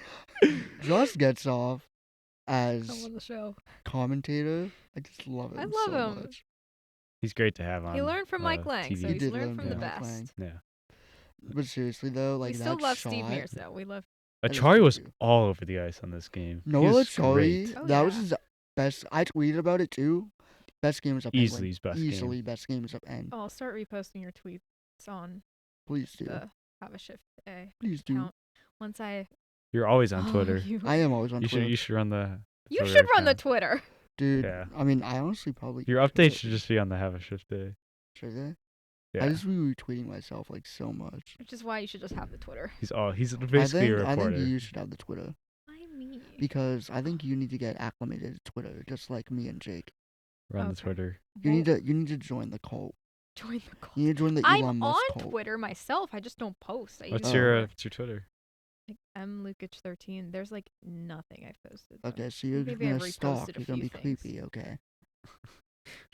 Josh gets off Come as on the show. commentator. I just love him. I love so him. Much. He's great to have on. He learned from Mike Lang, TV. so He he's did learned learn from the from Mike best. Lang. Yeah. But seriously though, like We still that love shot. Steve Mears, though. We love. That is Achari good was too. all over the ice on this game. He Noah was Achari, great. Oh, that was yeah. his best. I tweeted about it too. Best game is up. Easily his best game. Easily best game is up. End. Oh, I'll start reposting your tweets on Please do. the Have a Shift Day Please do. account. Once I You're always on follow Twitter. you. I am always on You Twitter. should run the. You Twitter should run the account. Twitter. Dude, Yeah. I mean, I honestly probably. Your updates should just be on the Have a Shift Day. Should they? Yeah. I just be retweeting myself like so much. Which is why you should just have the Twitter. He's basically a I reporter. think you should have the Twitter I mean. because I think you need to get acclimated to Twitter, just like me and Jake. Run the Okay. Twitter. You need to join the cult. join the cult. You need to join the Elon I'm Musk on cult. Twitter myself. I just don't post. I What's use your Twitter. what's your Twitter? Like mLukich13. There's like nothing I've posted. though. Okay, so you're Maybe I've gonna stalk. reposted a You're gonna few be things. creepy. Okay,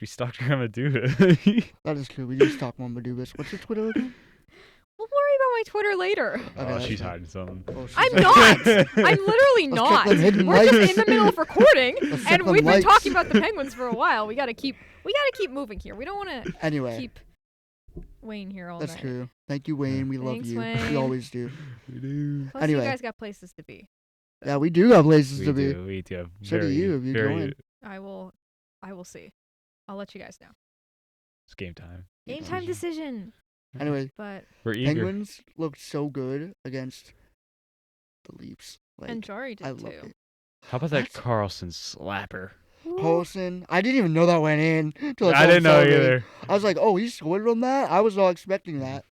We stalked Grandma Duva. that is cool. We just stalk Mama Dubas. What's your Twitter again? We'll worry about my Twitter later. Okay, Oh, that's she's fine. hiding something. Oh, she's I'm like- not. I'm literally Let's not. check them hidden We're just likes. in the middle of recording, Let's check and them we've been likes. talking about the Penguins for a while. We gotta keep moving here. We don't want to Anyway, keep Wayne here all that's night. true. Thank you, Wayne. We love Thanks, you. Wayne. We always do. We do. Plus, Anyway. you guys got places to be. Yeah, we do have places We to be. do. We do. Have So do very, you if you very. join. I will see. I'll let you guys know. It's game time. Game time decision. Anyway, But We're eager. Penguins looked so good against the Leafs. Like, and Jari did I love too. it. How about that What? Carlson slapper? Ooh. Carlson, I didn't even know that went in. Till I didn't know celebrating. either. I was like, oh, he scored from that? I was not expecting that.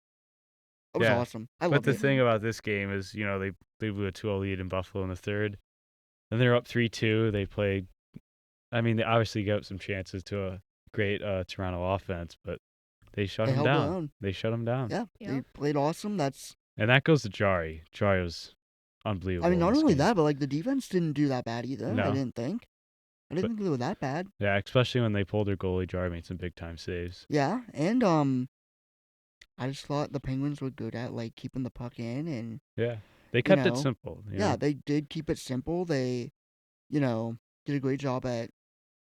It was Yeah. awesome. I But love the it. thing about this game is, they blew a 2-0 lead in Buffalo in the third. Then they're up 3-2. They played. I mean, they obviously got some chances to a great Toronto offense, but they shut They them held their down. own. They shut them down. Yeah, they Yep. played awesome. And that goes to Jari. Jari was unbelievable. I mean, in not this only game. that, but like the defense didn't do that bad either. No. I didn't think. I didn't But- think they were that bad. Yeah, especially when they pulled their goalie. Jari made some big time saves. Yeah, and I just thought the Penguins were good at like keeping the puck in, and Yeah, they kept it know, simple. yeah, they did keep it simple. They, did a great job at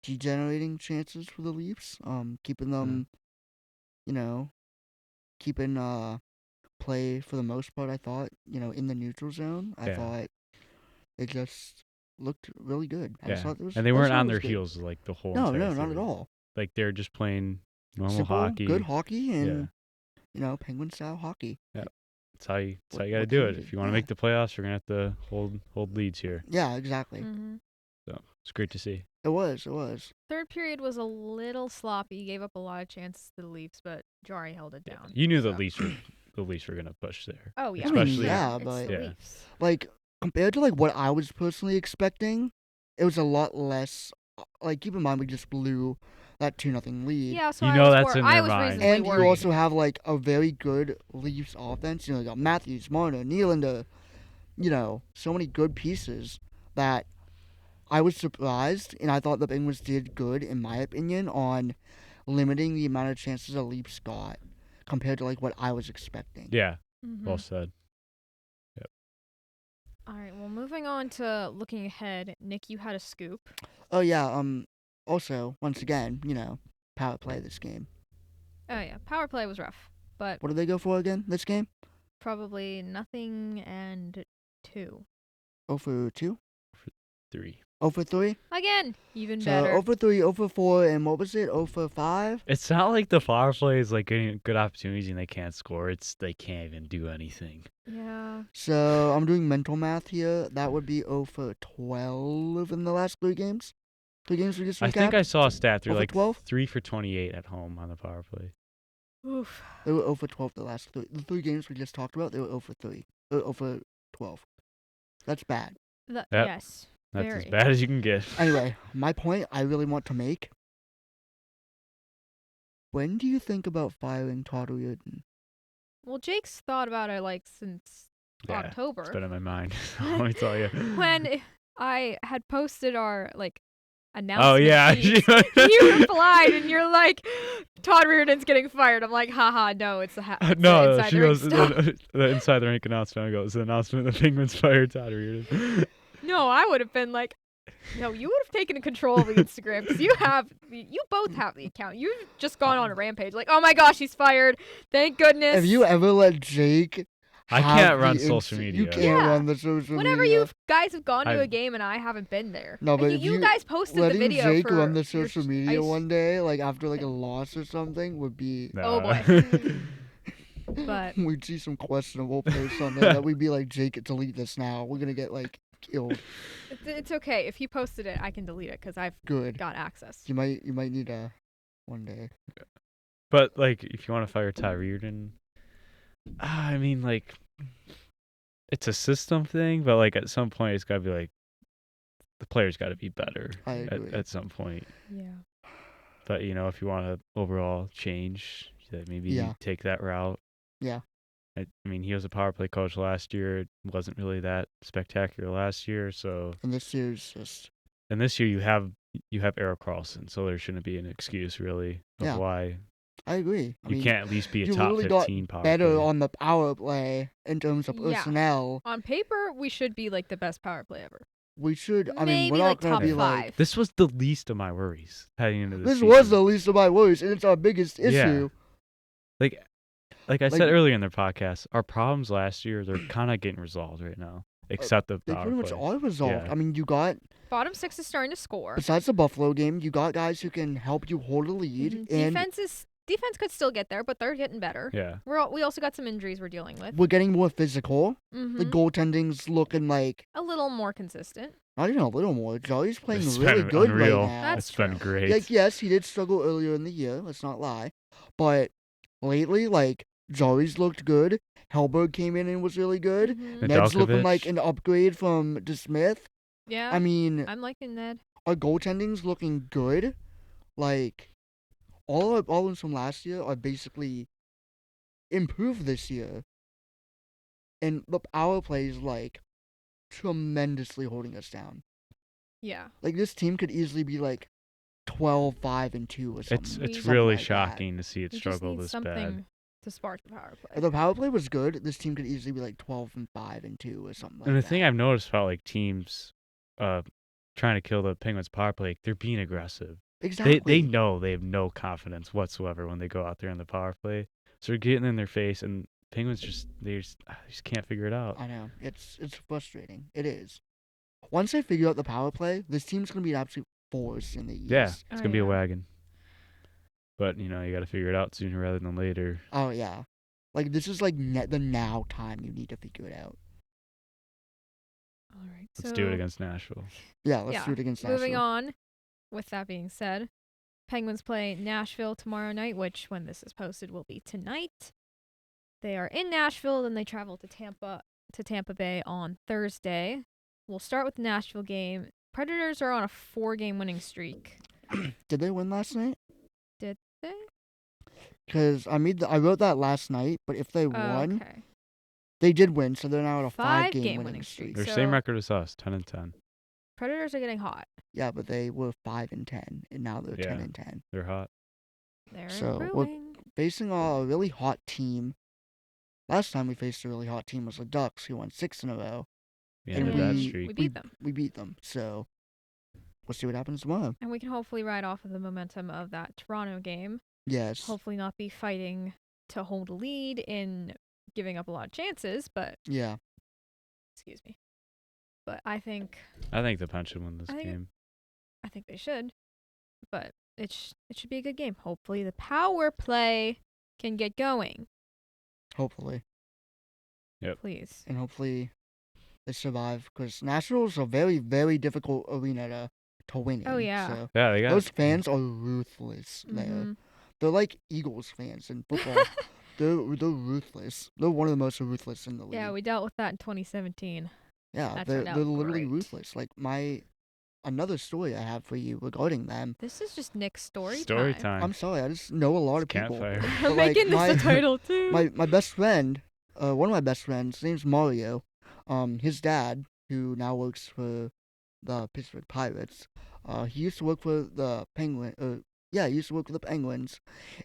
degenerating chances for the Leafs. Keeping them, keeping play for the most part. I thought, in the neutral zone. I Yeah. thought it just looked really good. I Yeah, just thought it was, and they I just weren't thought on it their was good. heels like the whole No, entire no, not at third. all. Like they're just playing normal Simple, hockey. good hockey, and Yeah. Penguin style hockey. That's how you got to what do can it. you If do? you want to Yeah. make the playoffs, you're gonna have to hold leads here. Yeah, exactly. Mm-hmm. So it's great to see. It was. It was. Third period was a little sloppy. Gave up a lot of chances to the Leafs, but Jari held it down. You knew the so. Leafs were gonna push there. Oh yeah, Especially- yeah, it's but- the Yeah. Leafs. Like compared to like what I was personally expecting, it was a lot less. Like keep in mind we just blew that 2-0 lead. Yeah, so You I know was that's in I their was mind. reasonably And worried. you also have like a very good Leafs offense. You got Matthews, Marner, Nylander. So many good pieces that I was surprised, and I thought the Penguins did good, in my opinion, on limiting the amount of chances the Leafs got compared to like what I was expecting. Yeah, Mhm. well said. All right. Well, moving on to looking ahead. Nick, you had a scoop. Oh yeah. Also, once again, power play this game. Oh yeah, power play was rough, but What did they go for again this game? probably nothing and 2. 0 for 2? 3. 0 for 3? Again, even So better. 0 for 3, 0 for 4, and what was it? 0 for 5? It's not like the power play is like getting good opportunities and they can't score. It's they can't even do anything. Yeah. So I'm doing mental math here. That would be 0 for 12 in the last 3 games. 3 games we just I think recapped? I saw a stat through Over like 12? 3 for 28 at home on the power play. Oof. They were 0 for 12 the last 3. The 3 games we just talked about, they were 0 for 3. 0 for 12. That's bad. Yep. Yes. That's Very. as bad as you can get. Anyway, my point I really want to make. When do you think about firing Todd Reardon? Well, Jake's thought about it like since Yeah, October. It's been in my mind. Let me tell you. When I had posted our like Oh announcement. yeah. feeds, you replied and you're like, Todd Reardon's getting fired. I'm like, haha, no, it's it's No, inside she the ring goes stuff. the inside the rink announcement goes the announcement the Penguins fired Todd Reardon. No, I would have been like, no, you would have taken control of the Instagram because you both have the account. You've just gone on a rampage. Like, oh my gosh, he's fired. Thank goodness. Have you ever let Jake? I have can't the run social media. You can't Yeah. run the social Whenever media. you guys have gone to a I've- game and I haven't been there. No, Like, but if you you guys posted the letting video Jake for run the your social media ice- one day, like after like a loss or something, would be. No. Oh, boy. But We'd see some questionable posts on there that we'd be like, Jake, delete this now. We're gonna get like killed. it's okay. If he posted it, I can delete it because I've Good. got access. You might need a one day. But like, if you want to fire Todd Reardon, I mean, like, it's a system thing. But like, at some point, it's got to be like, the players got to be better. I agree. At some point. Yeah. But if you want to overall change, that maybe Yeah. you take that route. Yeah. I mean, he was a power play coach last year. It wasn't really that spectacular last year. So, And this year's just and this year you have Eric Carlson, so there shouldn't be an excuse really of Yeah. why I agree. I you mean, can't at least be a you top literally got 15 power better play. on the power play in terms of Yeah. personnel. On paper, we should be like the best power play ever. We should. I mean, Maybe we're not like gonna top be 5. like. This was the least of my worries heading into This this. was the least of my worries, and it's our biggest Yeah. issue. like I like- said earlier in their podcast. Our problems last year, they're kind of getting resolved right now. except the They power pretty much play. are resolved. Yeah. I mean, you got, Bottom six is starting to score. besides the Buffalo game, you got guys who can help you hold a lead. Mhm. And Defense could still get there, but they're getting better. Yeah. We also got some injuries we're dealing with. we're getting more physical. The Mm-hmm. goaltending's looking like, A little more consistent. not even a little more. Joey's playing It's really been good unreal. right now. That's It's been true. great. Like, yes, he did struggle earlier in the year. Let's not lie. But lately, like, Joey's looked good. Hellberg came in and was really good. Mhm. Ned's looking like Nedeljkovic. an upgrade from DeSmith. Yeah. I mean, I'm liking Ned. our goaltending's looking good. Like, all of them from last year are basically improved this year. And the power play is, like, tremendously holding us down. Yeah. Like, this team could easily be, like, 12-5-2 or something. It's We- really like that. shocking to see it We just struggle need this something bad. to spark the power play. If the power play was good, this team could easily be like 12-5-2 or something like And the that. thing I've noticed about like teams trying to kill the Penguins power play, they're being aggressive. Exactly. They know they have no confidence whatsoever when they go out there in the power play. So they're getting in their face, and Penguins just can't figure it out. I know. It's frustrating. It is. Once they figure out the power play, this team's gonna be an absolute force in the East. Yeah, it's Oh, gonna be a yeah. wagon. But you got to figure it out sooner rather than later. Oh yeah. Like this is like the now time you need to figure it out. All right. Let's do it against Nashville. Yeah, let's do it against Moving Nashville. on. With that being said, Penguins play Nashville tomorrow night, which when this is posted will be tonight. They are in Nashville, then they travel to Tampa Bay on Thursday. We'll start with the Nashville game. Predators are on a 4-game winning streak. Did they win last night? Did they? Because I wrote that last night, but if they won, Okay. they did win, so they're now at a 5-game 5-game winning winning streak. streak. Their So- same record as us, 10-10. Predators are getting hot. Yeah, but they were 5-10, and now they're Yeah. 10-10. They're hot. They're So, improving. Facing a really hot team. Last time we faced a really hot team was the Ducks, who won 6 in a row. We And ended that we- streak. We beat them. We beat them, so we'll see what happens tomorrow. And we can hopefully ride off of the momentum of that Toronto game. Yes. Hopefully not be fighting to hold a lead in giving up a lot of chances, but Yeah. excuse me. But I think I think the Pens should win this I think- game. they should. But it should be a good game. Hopefully the power play can get going. Hopefully. Please. And hopefully they survive, because Nashville's a very, very difficult arena to win in. Oh, yeah. So Yeah, they got those fans are ruthless there. Mhm. They're like Eagles fans in football. they're ruthless. They're one of the most ruthless in the league. Yeah, we dealt with that in 2017. Yeah, that they're turned out literally great. ruthless. Like another story I have for you regarding them. This is just Nick's story time. I'm sorry, I just know a lot of It's people. campfire. We're But, like, making this a title too. My best friend, one of my best friends, his name's Mario. His dad, who now works for the Pittsburgh Pirates, he used to work for the Penguin. He used to work for the Penguins,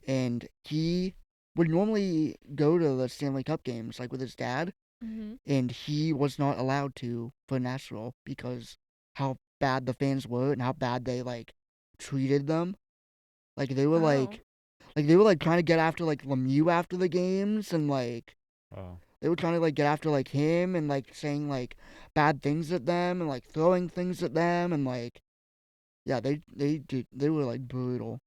and he would normally go to the Stanley Cup games like with his dad, Mhm. and he was not allowed to for Nashville because how bad the fans were and how bad they like treated them. Like they were Oh. they were like trying to get after like Lemieux after the games, and like Oh. they were trying to like get after like him and like saying like bad things at them and like throwing things at them, and like yeah, they were like brutal.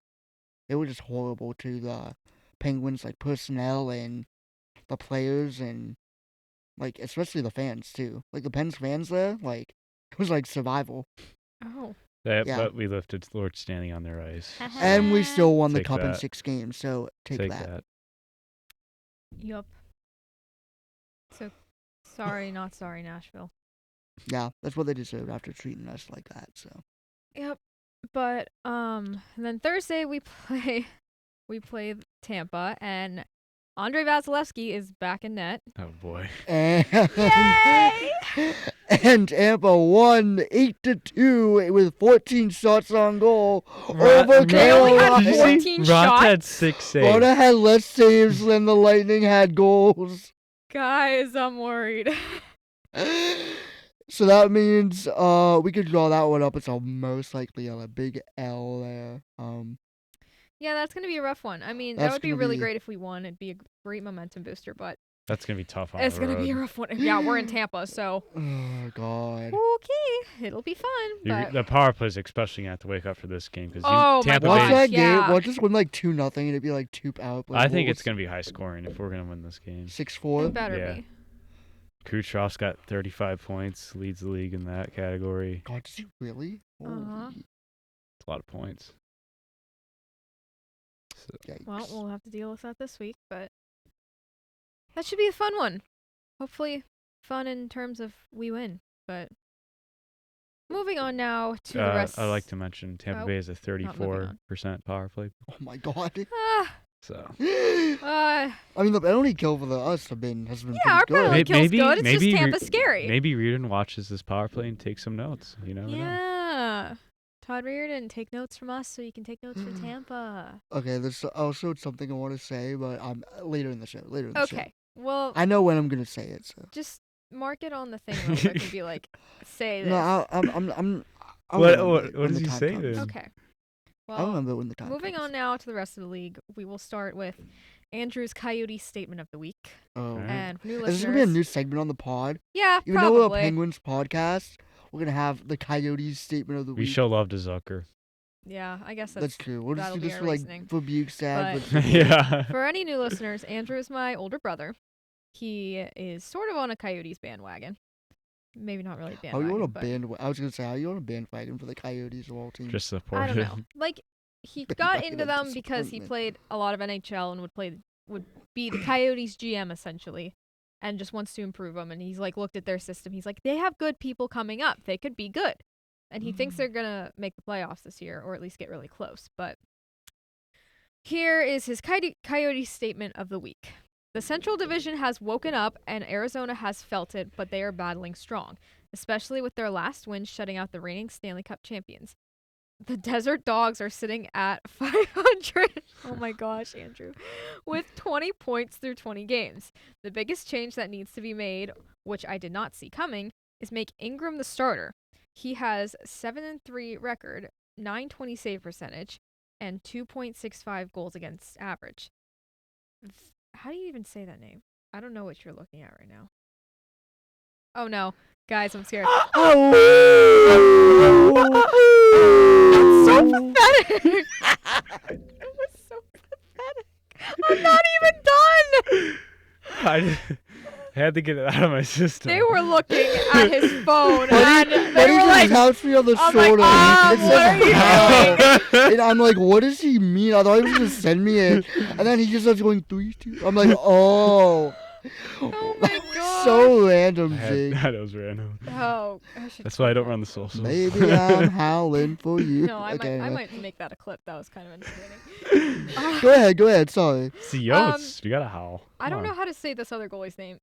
They were just horrible to the Penguins like personnel and the players, and like especially the fans too. Like the Pens fans there, like it was like survival. Oh. Yeah. But we lifted Lord Standing on their ice. And we still won the Take cup in that. 6 games, so take that. Yup. So sorry, not sorry, Nashville. Yeah, that's what they deserve after treating us like that. So Yep. But and then Thursday we play Tampa, and Andrei Vasilevsky is back in net. Oh boy. and, Yay! and Tampa won 8-2 with 14 shots on goal Ron- over They only had Carolina. Did you see? 14 Ron shots? had 6 saves. Florida had less saves than the Lightning had goals. Guys, I'm worried. So that means we could draw that one up. It's a most likely a big L there. Yeah, that's gonna be a rough one. I mean, that That's would be gonna really be- great if we won. It'd be a great momentum booster, but That's gonna be tough on It's the gonna road. be a rough one. Yeah, we're in Tampa, so Oh God. okay, it'll be fun. But The power plays especially gonna have to wake up for this game because Oh, my Tampa Watch gosh, Bay. that yeah. game. Watch us win like 2-0, and it'd be like 2 power play I think goals. it's gonna be high scoring if we're gonna win this game. 6-4. it better Yeah. be. Kucherov's got 35 points, leads the league in that category. God, does he really? Uh-huh. Holy It's a lot of points. So, yikes. Well, we'll have to deal with that this week, but that should be a fun one. Hopefully, fun in terms of we win. But moving on now to the rest. I'd like to mention Tampa Oh, Bay is a not moving 34% power play. Oh my God. So I mean, the penalty kill for us has been Yeah, our pretty good. penalty kill's good. It's maybe just Tampa's scary. Maybe Reardon watches this power play and takes some notes. You never know. Yeah. Todd Reardon, take notes from us so you can take notes from Tampa. Okay, there's also something I want to say, but I'm later in the show. Later in the show. Okay. Well, I know when I'm gonna say it. So. just mark it on the thing real quick and be like, say this. No, I'll remember What when does the he time say comes. then? Okay. I'll Well, remember when the time moving comes. on now to the rest of the league, we will start with Andrew's Coyote statement of the week. Oh. Alright. And for new Is listeners, this gonna be a new segment on the pod? yeah, Even though we're a probably. Penguins podcast, we're gonna have the Coyotes statement of the We week. show love to Zucker. Yeah, I guess That's true. We'll just that'll do be this our for like reasoning. for Buke's dad. But- Yeah. For any new listeners, Andrew is my older brother. He is sort of on a Coyotes bandwagon. Maybe not really How you on a bandwagon, but I was gonna say, how you on a bandwagon for the Coyotes of all teams? Just I supportive. don't know. Like he got Bandwagon into of them because he disappointment. played a lot of NHL and would be the Coyotes GM essentially, and just wants to improve them. And he's like looked at their system. He's like, they have good people coming up. They could be good, and he thinks they're gonna make the playoffs this year or at least get really close. But here is his Coyote statement of the week. The Central Division has woken up and Arizona has felt it, but they are battling strong, especially with their last win shutting out the reigning Stanley Cup champions. The Desert Dogs are sitting at 500. Oh my gosh, Andrew. With 20 points through 20 games. The biggest change that needs to be made, which I did not see coming, is make Ingram the starter. He has 7-3 record, 920 save percentage, and 2.65 goals against average. How do you even say that name? I don't know what you're looking at right now. Oh no. Guys, I'm scared. So pathetic. That was so pathetic. I'm not even done. I had to get it out of my system. They were looking at his phone Buddy, and Buddy they were just like, taps me on the I'm like, shoulder. It what are you says doing? how. And I'm like, what does he mean? I thought he was gonna send me it, and then he just starts going 3-2. I'm like, oh. Oh my god. So random, Jake. That was random. Oh, I should That's why I don't run the socials. Maybe I'm howling for you. No, I Okay, might make that a clip. That was kind of entertaining. Go ahead. Sorry. See, Yotes, you gotta howl. I don't Come know on. how to say this other goalie's name.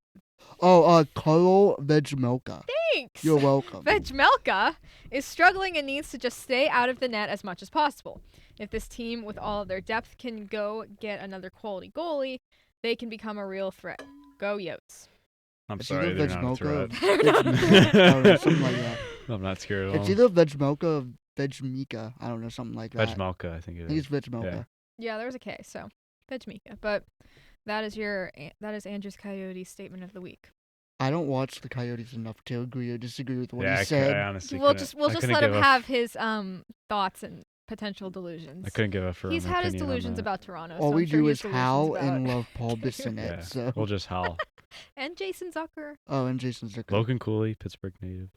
Oh, Carl Vejmelka. Thanks. You're welcome. Vejmelka is struggling and needs to just stay out of the net as much as possible. If this team, with all of their depth, can go get another quality goalie, they can become a real threat. Go Yotes. I'm It's sorry, either they're not a Vejmelka threat. I don't know, something like that. I'm not scared at all. It's either Vejmelka or Vejmika. I don't know, something like that. Vejmelka, I think it I think is. it's Vejmelka. Yeah, there was a K, so Vejmika. But that is Andrew's Coyote statement of the week. I don't watch the Coyotes enough to agree or disagree with what Yeah, he said. I honestly We'll couldn't- just I couldn't let him give a- have his thoughts and potential delusions. I couldn't give a firm He's had his opinion on delusions that. about Toronto. All so we I'm sure do he is has howl delusions and about- love Paul Bissonnette. Yeah, So. we'll just howl. and Jason Zucker. Oh, and Jason Zucker. Logan Cooley, Pittsburgh native.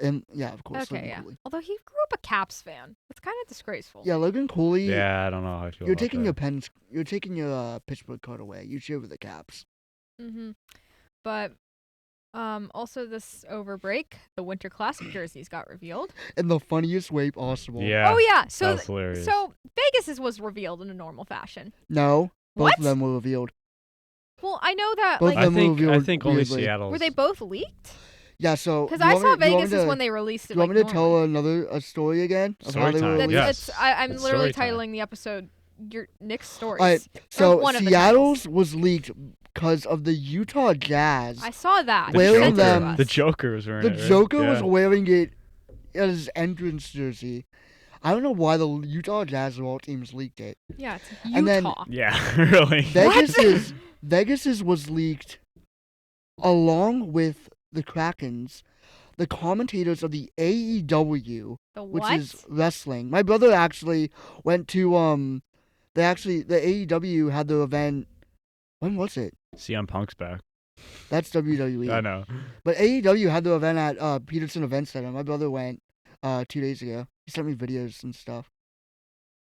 And yeah, of course. Okay, Logan yeah. Cooley. Although he grew up a Caps fan, that's kind of disgraceful. Yeah, Logan Cooley. Yeah, I don't know how I feel You're about taking that. You're taking your Pittsburgh card away. You cheer for the Caps. But also this over break, the Winter Classic jerseys got revealed. In the funniest way possible. Yeah. Oh yeah, that so was hilarious. so Vegas's was revealed in a normal fashion. No, both What? of them were revealed. Well, I know that Both like of them I were think revealed only weirdly. Seattle. were they both leaked? Yeah, so. Because you I want saw me- you want me Vegas's to- when they released it. Do you want like me to normal. tell a story again? Of Story how they were time, released? yes. I'm It's literally story time. titling the episode your Nick's stories. Alright, so one of the Seattle's was leaked because of the Utah Jazz. I saw that. The You Wearing sent it to them- us. The Joker was wearing The it. right? Joker Yeah. was wearing it as his entrance jersey. I don't know why the Utah Jazz of all teams leaked it. Yeah, it's And then- Utah. Yeah, really. Vegas's was leaked along with the Krakens, the commentators of the AEW, The which what? is wrestling. My brother actually went to the AEW had their event. When was it? CM Punk's back. That's I WWE. know. But AEW had their event at Peterson Event Center. My brother went 2 days ago. He sent me videos and stuff.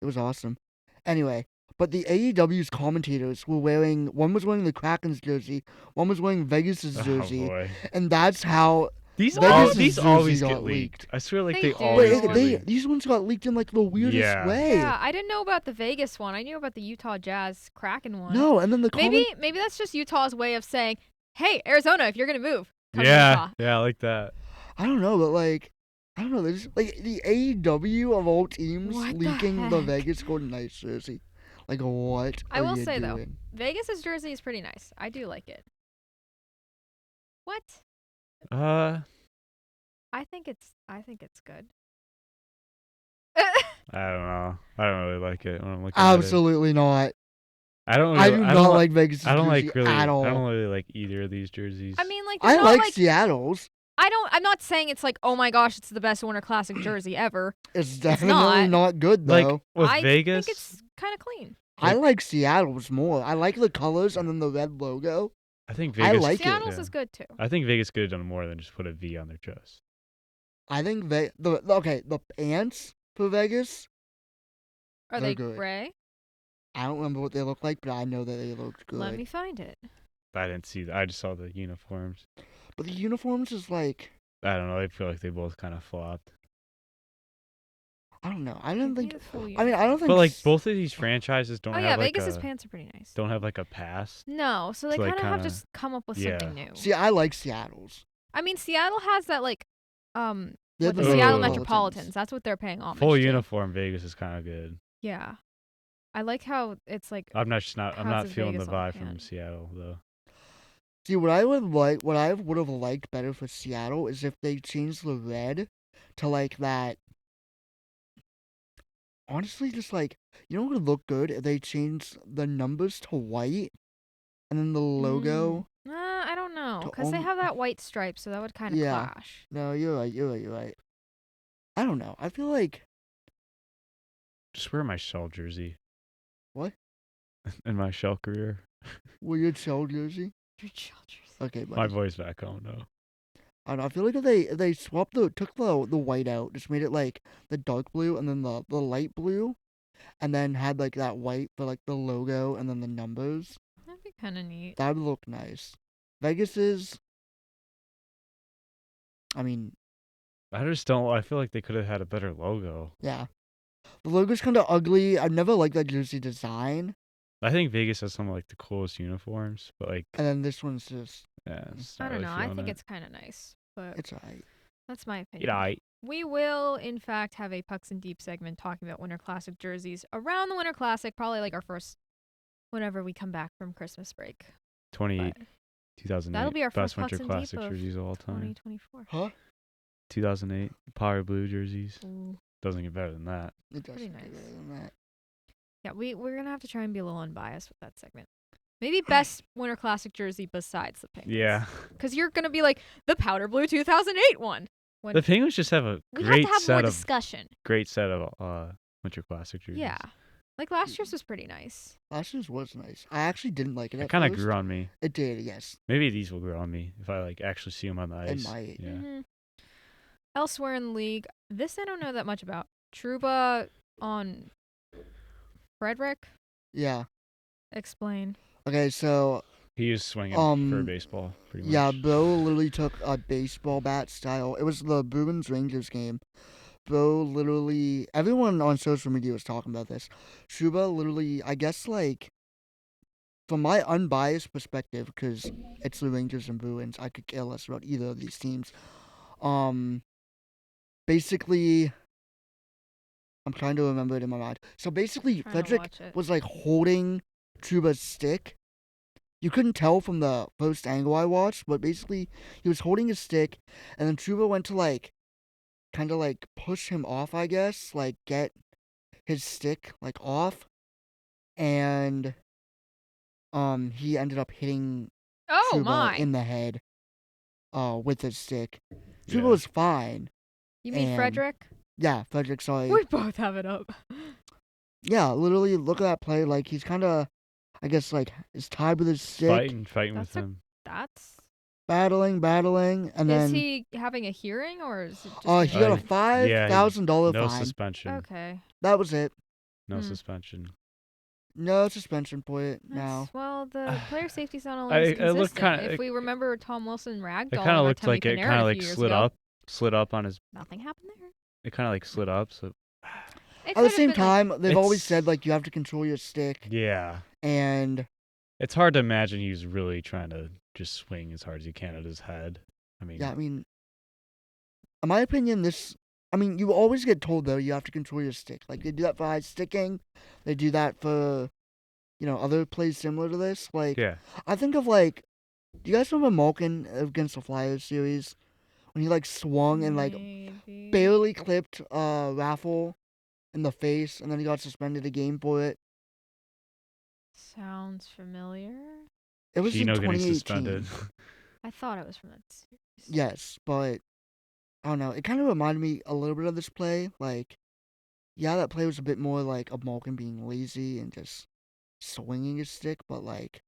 It was awesome. Anyway, but the AEW's commentators were wearing. One was wearing the Kraken's jersey. One was wearing Vegas's Oh jersey, boy. and that's how These Vegas' these jersey always got get leaked. I swear, like They they do. always But get they leaked. these ones got leaked in like the weirdest Yeah. way. Yeah, I didn't know about the Vegas one. I knew about the Utah Jazz Kraken one. No, and then the Maybe that's just Utah's way of saying, "Hey, Arizona, if you're gonna move, come to Utah." Yeah, I like that. I don't know, but like I don't know. There's like the AEW of all teams What the leaking the heck? Vegas Golden Knights jersey. Like what I are will you say though, doing? Vegas's jersey is pretty nice. I do like it. What? I think it's good. I don't know. I don't really like it when I'm looking at it. Absolutely not. I don't. I Really, do I not don't like Vegas' I don't jersey like really. at all. I don't really like either of these jerseys. I mean, like, there's I not like like Seattle's. I'm not saying it's like, oh my gosh, it's the best Winter Classic jersey ever. It's definitely not good like though. with I Vegas. think it's kind of clean. I like Seattle's more. I like the colors and then the red logo. I think I Vegas. like it. Seattle's is good too. I think Vegas could have done more than just put a V on their chest. I think the pants for Vegas. Are They're they good. gray? I don't remember what they look like, but I know that they looked good. Let me find it. I didn't see that. I just saw the uniforms. But the uniforms is like I don't know. I feel like they both kind of flopped. I don't know. I don't think. Beautiful I mean, I don't think. But like both of these franchises don't Oh have yeah, like Vegas's a pants are pretty nice. don't have like a past. No, so they So, like, kind of have kinda- just come up with yeah. something new. See, I like Seattle's. I mean, Seattle has that like They're with the the Seattle Metropolitans. Metropolitans. That's what they're paying homage Full to. uniform Vegas is kind of good. Yeah, I like how it's like I'm not How's not the feeling the Vegas on the vibe from can? Seattle though. See, what I would have liked better for Seattle is if they changed the red to like that. Honestly, just like what would look good if they changed the numbers to white, and then the logo. I don't know, to because they om- have that white stripe, so that would kind of Yeah. clash. No, you're right. You're right. I don't know. I feel like Just wear my Shell jersey. What? In my Shell career. weird shell jersey. Your Chargers. Okay, My buddy. boys back home though. I don't know. I feel like if they swapped took the white out, just made it like the dark blue and then the light blue, and then had like that white for like the logo and then the numbers. That'd be kind of neat. That would look nice. Vegas's. I mean, I just don't. I feel like they could have had a better logo. yeah. The logo's kind of ugly. I've never liked that jersey design. I think Vegas has some of like the coolest uniforms, but like And then this one's just, yeah, it's I not don't really know. I feeling think it. it's kind of nice, but it's alright. that's my opinion. Yeah, We will, in fact, have a Pucks and Deep segment talking about Winter Classic jerseys around the Winter Classic, probably like our first, whenever we come back from Christmas break. 28, But 2008. that'll be our best first Winter Pucks and Deep Classic of jerseys of all time. 2024. Huh? 2008 Power Blue jerseys. Ooh. Doesn't get better than that. It does Pretty get nice. better than that. Yeah, we're going to have to try and be a little unbiased with that segment. Maybe best Winter Classic jersey besides the Penguins. Yeah. Because you're going to be like, the Powder Blue 2008 one. When The Penguins just have a we have great to have more set of discussion. Winter Classic jerseys. Yeah. Like last year's was pretty nice. Last year's was nice. I actually didn't like it. It At kind of first. grew on me. It did, yes. Maybe these will grow on me if I like actually see them on the ice. It might. Yeah. Mhm. Elsewhere in the league, this I don't know that much about. Trouba on Frederick. Yeah. Explain. Okay, so He was swinging for a Um, baseball, pretty much. yeah, Bo literally took a baseball bat style. It was the Bruins Rangers game. Bo literally, everyone on social media was talking about this. Shuba literally, I guess, like, from my unbiased perspective, because it's the Rangers and Bruins, I could care less about either of these teams. Basically, I'm trying to remember it in my mind. So basically, Trying to Frederick watch it. was like holding Truba's stick. You couldn't tell from the first angle I watched, but basically he was holding his stick, and then Truba went to like, kind of like push him off, I guess, like get his stick like off, and he ended up hitting Oh Chuba my! in the head with his stick. Chuba Yeah. was fine. You mean and- Frederick? Yeah, Frederick, sorry. We both have it up. Yeah, literally, look at that play. Like, he's kind of, I guess, like, is tied with his stick. Fighting with That's a- him. That's. Battling, and Is then he having a hearing or is it just? he got a $5,000 No fine. suspension. Okay. That was it. No Hmm. suspension. No suspension for it now. Well, the player safety's not I- always it looked consistent. kinda- if we remember Tom Wilson ragdolling It kind of looked Artemi like it Panarin kind of a like few years slid ago. slid up on his. Nothing happened there. It kind of like slid up. So It At the could've same been, like- time, they've always It's- said, like, you have to control your stick. yeah, And it's hard to imagine he was really trying to just swing as hard as he can at his head. I mean, yeah, I mean, in my opinion, you always get told, though, you have to control your stick. Like, they do that for high sticking. They do that for, other plays similar to this. Like, yeah. I think of, like, do you guys remember Malkin against the Flyers series? When he, like, swung and, like, Maybe. barely clipped Raffle in the face, and then he got suspended a game for it. Sounds familiar. It was Gino in getting 2018. suspended. I thought it was from that series. Yes, but I don't know. It kind of reminded me a little bit of this play. Like, yeah, that play was a bit more like of Malkin being lazy and just swinging his stick, but like,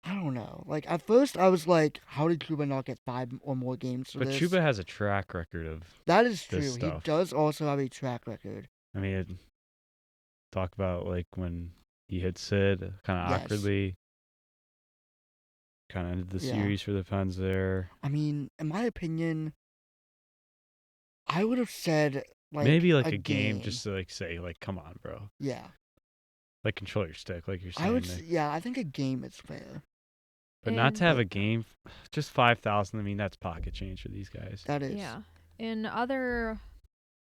I don't know. Like, at first I was like, how did Chuba not get 5 or more games for But this? Chuba has a track record of. That is true. this He stuff. does also have a track record. I mean, talk about like when he hit Sid kind of Yes. awkwardly. Kind of ended the Yeah. series for the Pens there. I mean, in my opinion, I would have said like Maybe like a game just to like say like, come on, bro. Yeah, Like control your stick, like you're saying. I would. Nick. Yeah, I think a game is fair. But not to have a And- game, just 5,000. I mean, that's pocket change for these guys. That is. Yeah. In other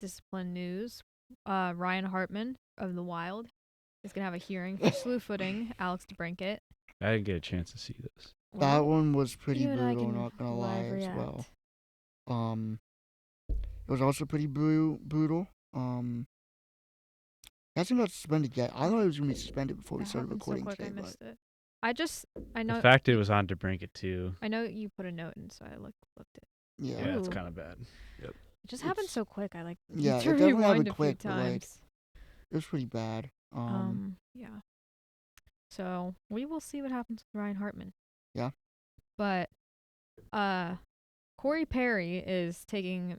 discipline news, Ryan Hartman of the Wild is gonna have a hearing for slew footing Alex DeBrincat. I didn't get a chance to see this. That Well, one was pretty you and I brutal, can not gonna lie live as well. react. It was also pretty brutal. He hasn't got suspended yet. I thought he was gonna be suspended before we That started happened so recording quick, I today, but missed it. I know. The fact it was on DeBrincat too. I know you put a note in, so I looked it. yeah. Yeah, it's Ooh. kind of bad. It just happened It's- so quick. I like Yeah, need it to definitely rewind happened a quick, few but, like, times. It was pretty bad. Yeah. So we will see what happens with Ryan Hartman. Yeah. But Corey Perry is taking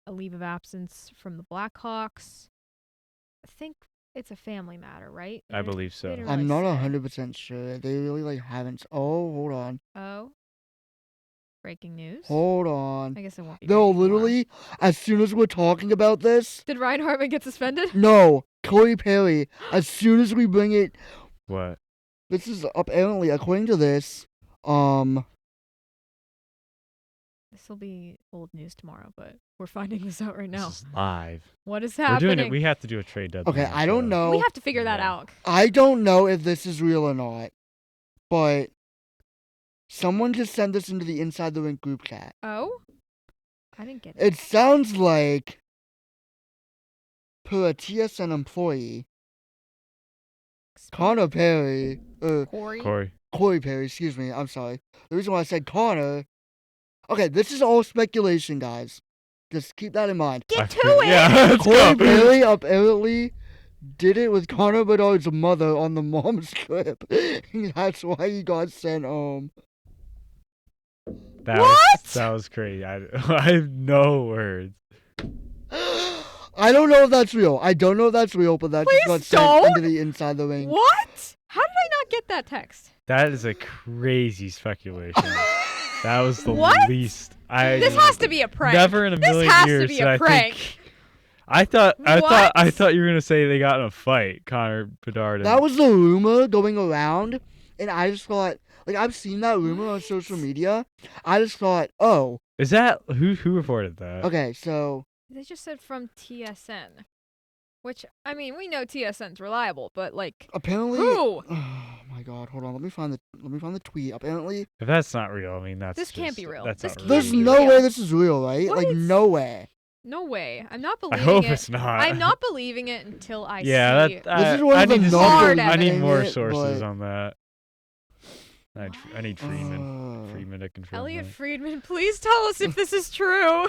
a leave of absence from the Blackhawks. I think it's a family matter, right? I believe so. they didn't I'm really not say. 100% sure. They really like haven't. Oh, hold on. Oh. Breaking news. Hold on. I guess it won't be. No, breaking tomorrow. literally, as soon as we're talking about this, Did Ryan Hartman get suspended? no, Corey Perry. As soon as we bring it, What? this is apparently according to this. This will be old news tomorrow, but we're finding this out right now. This is live. What is We're happening? doing it. We have to do a trade deadline. Okay, I don't show. know. We have to figure that Yeah. out. I don't know if this is real or not, but someone just sent this into the Inside the Rink group chat. Oh? I didn't get it. It sounds like, per a TSN employee, Connor Perry, Corey? Corey Perry, excuse me, I'm sorry. The reason why I said Connor, okay, this is all speculation, guys. Just keep that in mind. Get to it! Yeah, let's Corey go. Perry apparently did it with Connor Bedard's mother on the mom's trip. That's why he got sent home. What? That was crazy. I have no words. I don't know if that's real. I don't know if that's real, but that just got Please sent don't. into the Inside the Ring. What? How did I not get that text? That is a crazy speculation. That was the What? least. This has to be a prank. Never in a This million has to years be did a I prank. think. I thought What? you were gonna say they got in a fight, Connor Bedard. That was the rumor going around, and I just thought, like, I've seen that rumor on social media. I just thought, oh, Is that who reported that? okay, so They just said from TSN. Which, I mean, we know TSN's reliable, but like, apparently, who? oh my God, hold on, let me find the tweet. Apparently, If that's not real, I mean that's This can't just- be real. That's This can't there's be no real. way this is real, right? What? Like, no way. No way. I'm not I believing hope it. it's not. I'm not believing it until I Yeah, see that it. This is one I of the need to see- hard I need evidence, more but- sources on that. I need Friedman. Friedman to confirm Elliot that. Friedman, please tell us if this is true.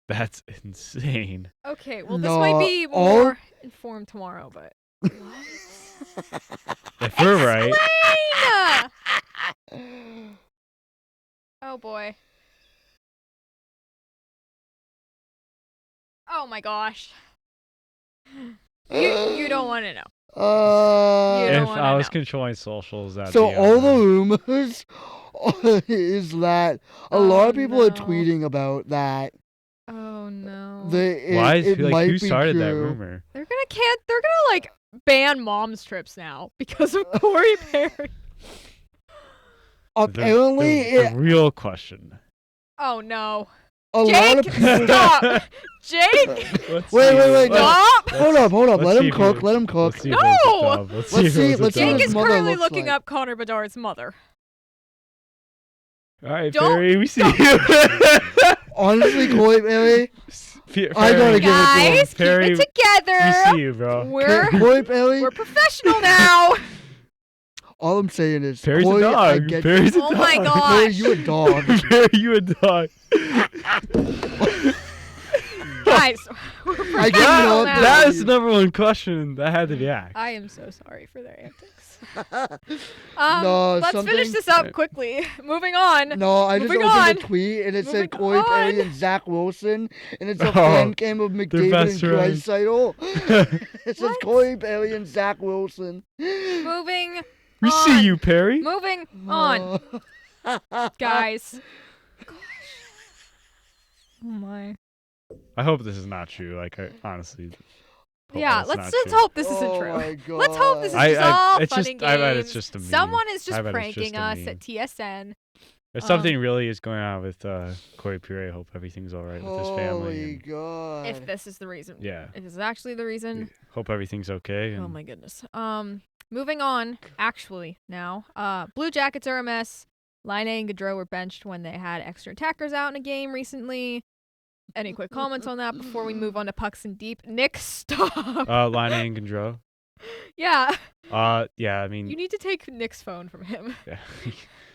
That's insane. Okay, well, this No, might be all- more informed tomorrow, but. If we're right, Explain! Oh boy. Oh my gosh. You don't want to know. You don't if wanna I was know. controlling socials, that'd So be all the rumors is that a lot of people are no. tweeting about that. Oh no. why is it might who be started that true. rumor? They're gonna like ban mom's trips now because of Corey Perry. Apparently, The real question. Oh no. a lot Jake, of people. stop! Jake, Let's Wait, see. wait, wait, no. stop! Hold up. let's Let see him if cook. it- Let him cook. Let's see if it was a No! dub. Let's Let's see if it see- was a let's see Jake what dub. his is mother currently looks looking like. up Connor Bedard's mother. All right, Don't- Perry, we see you. Honestly, Corey Perry, Perry, I gotta give it to him. Guys, keep Perry, it together. we see you, bro. Corey Perry. We're professional now. All I'm saying is, Perry's Corey, a I dog. get Perry's a Oh dog. my Corey, gosh. you a dog. Perry, you a dog. Guys, we're I professional get it all. now. That is the number one question that had to be asked. I am so sorry for their antics. No, Let's finish something- this up quickly. Moving on. No, I just Moving opened on. a tweet and it Moving said Corey Perry on. and Zach Wilson, and it's a Oh, fan game of McDavid and best friends. Dreisaitl. It says What? Corey Perry and Zach Wilson. Moving We on. see you, Perry. Moving on, guys. Gosh. Oh my. I hope this is not true. Like, I honestly. hope Yeah, that's let's not let's true. hope this Oh isn't my true. Let's hope this is God. just all it's fun just- and games. I bet it's just a meme. Someone is just I bet it's pranking just a us meme. at TSN. If something really is going on with Corey Perry, I hope everything's all right with his family. Holy And, God. If this is the reason. yeah. If this is actually the reason. Hope everything's okay. And Oh my goodness. Moving on, actually now. Blue Jackets are a mess. Line and Gaudreau were benched when they had extra attackers out in a game recently. Any quick comments on that before we move on to pucks and deep? Nick, stop. Line and Gaudreau. Yeah, Yeah. I mean, you need to take Nick's phone from him. yeah.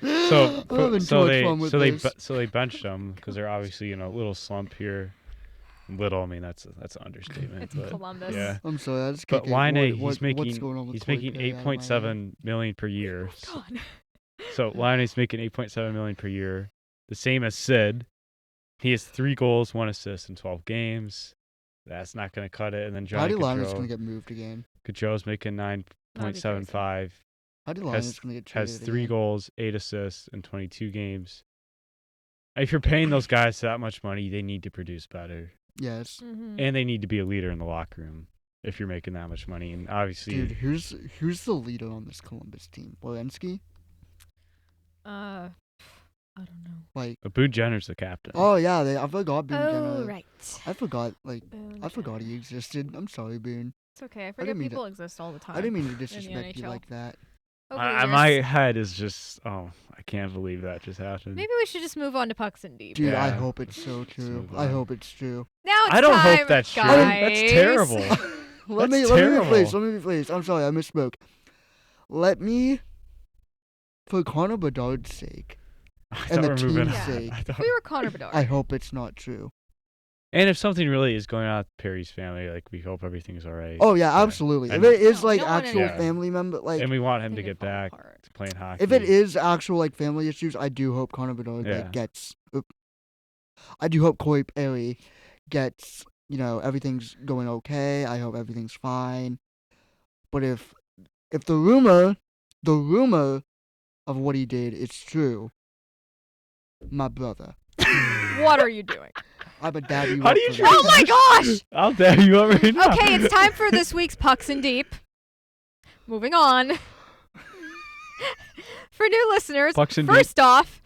I'm having too much fun with this. So they benched him because they're obviously in a little slump here. Little, I mean that's an understatement. It's but, Columbus. Yeah. I'm sorry, that's But kicking. Line A, what's he's going on with he's Corey making Perry out of my head? 8.7 million per year. God. So Line A's making 8.7 million per year, the same as Sid. He has 3 goals, 1 assist in 12 games. That's not going to cut it. And then Johnny How do Linus gonna Gaudreau. get moved again? Gaudreau's making That'd be 9.75. How do Linus gonna get Has traded 3 again? goals, 8 assists in 22 games. If you're paying those guys that much money, they need to produce better. Yes. Mhm. And they need to be a leader in the locker room if you're making that much money. And obviously, Dude, who's the leader on this Columbus team? Walensky? I don't know. Like, Boone Jenner's the captain. oh yeah, I forgot Boone Oh, Jenner. right. I forgot, like, Boone I forgot Jenner. he existed. I'm sorry, Boone. It's okay. I didn't forget mean to- people exist all the time. I didn't mean to in the disrespect you NHL. like that. Over the My years. head is just, I can't believe that just happened. Maybe we should just move on to pucks and deep. Dude, I Yeah. hope it's so true. move I on. hope it's true. Now it's I don't time, hope that's true. guys. That's terrible. Let That's me terrible. rephrase. Let me rephrase. I'm sorry, I misspoke. Let me, for Connor Bedard's sake, I and thought the we were moving team's on. sake. I thought- We were Connor Bedard. I hope it's not true. And if something really is going on with Perry's family, like we hope everything's all right. Oh yeah, absolutely. And- If it is No, we like don't want actual any- family member, like and we want him to They get fall back apart. to playing hockey. if it is actual like family issues, I do hope Connor Bedard Yeah. like gets. I do hope Corey Perry gets. Everything's going okay. I hope everything's fine. But if the rumor of what he did is true, my brother, What are you doing? I'm a dab you How up do you for try- Oh that. my gosh! I'll dare you up right now. Okay, it's time for this week's Pucks and Deep. Moving on. For new listeners, Pucks and Deep. first off,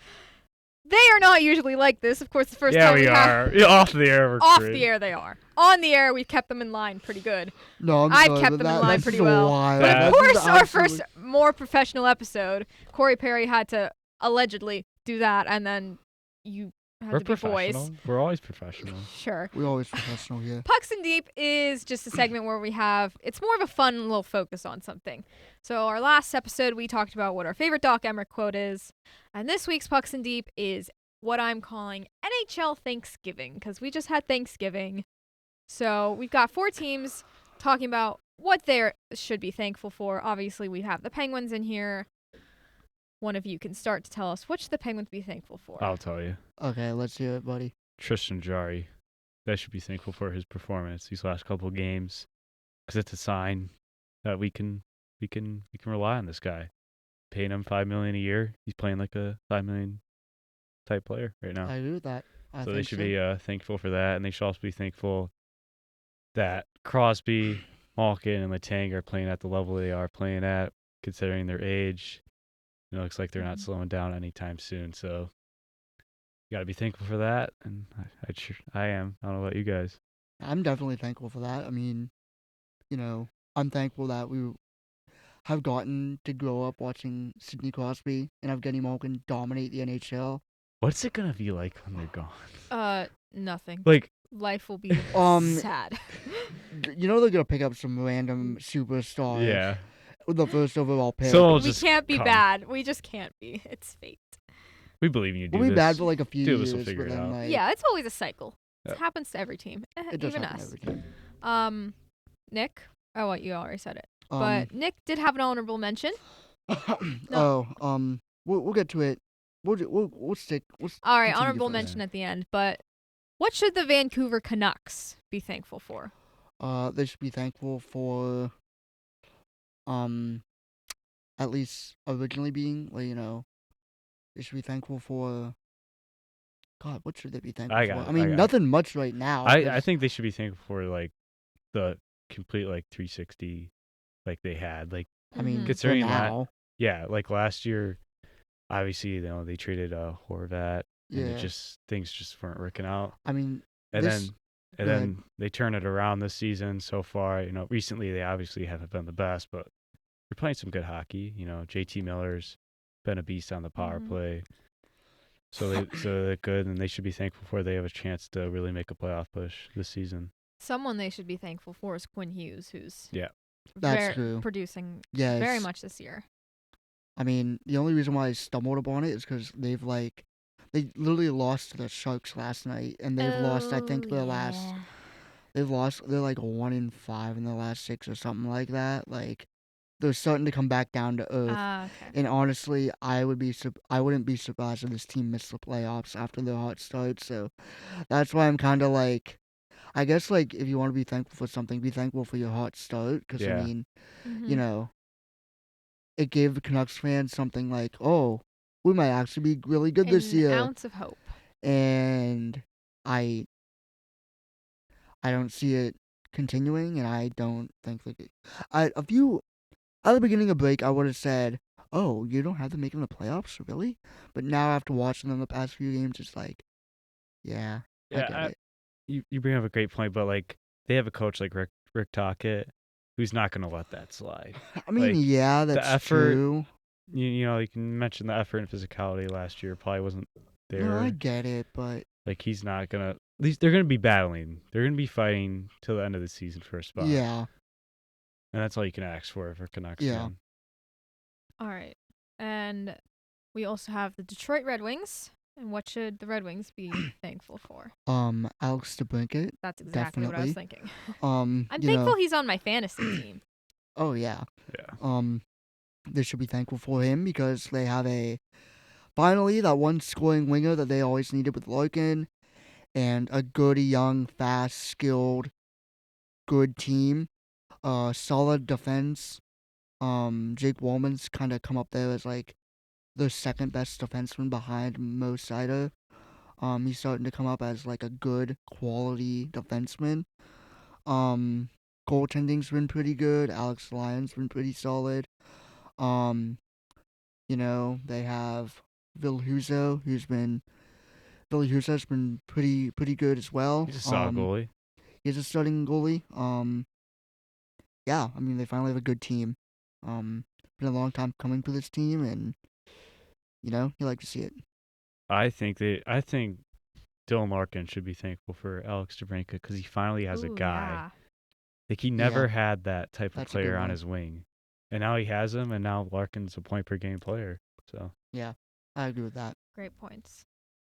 they are not usually like this. Of course, the first Yeah, time we have are. Yeah, off the air. We're off great. the air they are. On the air, we've kept them in line pretty good. No, I'm I've sorry, kept but them in that- line that's pretty just well. wild. But Yeah. of That's course, just our absolutely- first more professional episode, Corey Perry had to allegedly do that, and then you had We're to be boys. professional. We're always professional. Sure. We're always professional here. Pucks and Deep is just a segment where it's more of a fun little focus on something. So our last episode, we talked about what our favorite Doc Emmerich quote is. And this week's Pucks and Deep is what I'm calling NHL Thanksgiving, because we just had Thanksgiving. So we've got 4 teams talking about what they should be thankful for. Obviously, we have the Penguins in here. One of you can start to tell us what should the Penguins be thankful for. I'll tell you. Okay, let's hear it, buddy. Tristan Jarry. They should be thankful for his performance these last couple of games, because it's a sign that we can rely on this guy. Paying him $5 million a year, he's playing like a $5 million type player right now. I agree with that. So they should be thankful for that, and they should also be thankful that Crosby, Malkin, and Letang are playing at the level they are playing at, considering their age. It looks like they're not slowing down anytime soon. So you got to be thankful for that, and I am. I don't know about you guys. I'm definitely thankful for that. I mean, I'm thankful that we have gotten to grow up watching Sidney Crosby and Evgeny Malkin dominate the NHL. What's it gonna be like when they're gone? Nothing. Like, life will be sad. They're gonna pick up some random superstar. yeah. With the first overall pick. So We can't be bad. We just can't be. It's fate. We believe in you. We'll be bad for like a few Two of years, us will figure but it then out. like Yeah, it's always a cycle. Yep. It happens to every team, it does even happen us. every time. Nick. Oh, what you already said it. But Nick did have an honorable mention. We'll get to it. We'll stick. All right, continue honorable for that. mention at the end. But what should the Vancouver Canucks be thankful for? They should be thankful for, at least originally being, they should be thankful for. God, what should they be thankful I for? got it, I mean, I got it. nothing much right now. I think they should be thankful for like the complete like 360 like they had. Like, I mean, Mhm. for considering that, now, yeah, like last year, obviously they traded Horvat, and yeah. things just weren't working out. I mean, And this- then go ahead. they turn it around this season so far. Recently they obviously haven't been the best, but they're playing some good hockey. JT Miller's been a beast on the power Mhm. play. So they're good, and they should be thankful for they have a chance to really make a playoff push this season. Someone they should be thankful for is Quinn Hughes, who's That's true. producing Yes. very much this year. I mean, the only reason why I stumbled upon it is because they literally lost to the Sharks last night, and they've lost, I think, they're like 1-5 in the last 6 or something like that. Like, they're starting to come back down to earth. Okay. And honestly, I wouldn't be surprised if this team missed the playoffs after their hot start. So that's why I'm kind of like, I guess like if you want to be thankful for something, be thankful for your hot start. Because Yeah. I mean, Mhm. it gave Canucks fans something like, oh, we might actually be really good this An year. ounce of hope. And I don't see it continuing, and I don't think that at the beginning of break I would have said, oh, you don't have to make them the playoffs, really? But now after watching them the past few games, it's like, yeah, I get it. You bring up a great point, but like they have a coach like Rick Tocchet who's not going to let that slide. I mean, like, yeah, that's effort- true. You can mention the effort and physicality last year probably wasn't there. No, I get it, but Like he's not gonna. At least they're gonna be battling. They're gonna be fighting till the end of the season for a spot. yeah, and that's all you can ask for Canucks. Yeah. fan. All right. And we also have the Detroit Red Wings. And what should the Red Wings be thankful for? Alex DeBrincat. That's exactly what I was Definitely. thinking. I'm I'm thankful he's on my fantasy team. Oh yeah. Yeah. They should be thankful for him because they have finally that one scoring winger that they always needed with Larkin, and a good, young, fast, skilled, good team. Solid defense. Jake Wallman's kind of come up there as like the second best defenseman behind Mo Seider. He's starting to come up as like a good quality defenseman. Goaltending's been pretty good. Alex Lyon's been pretty solid. They have Vilhuso, Vilhuso's been pretty good as well. He's a solid goalie. He's a starting goalie. Yeah, I mean they finally have a good team. Been a long time coming for this team, and you like to see it. I think Dylan Larkin should be thankful for Alex DeBrincat because he finally has a Ooh, guy. yeah. Like he never Yeah. had that type of That's a good player on one. his wing, and now he has him, and now Larkin's a point per game player. So Yeah, I agree with that. Great points.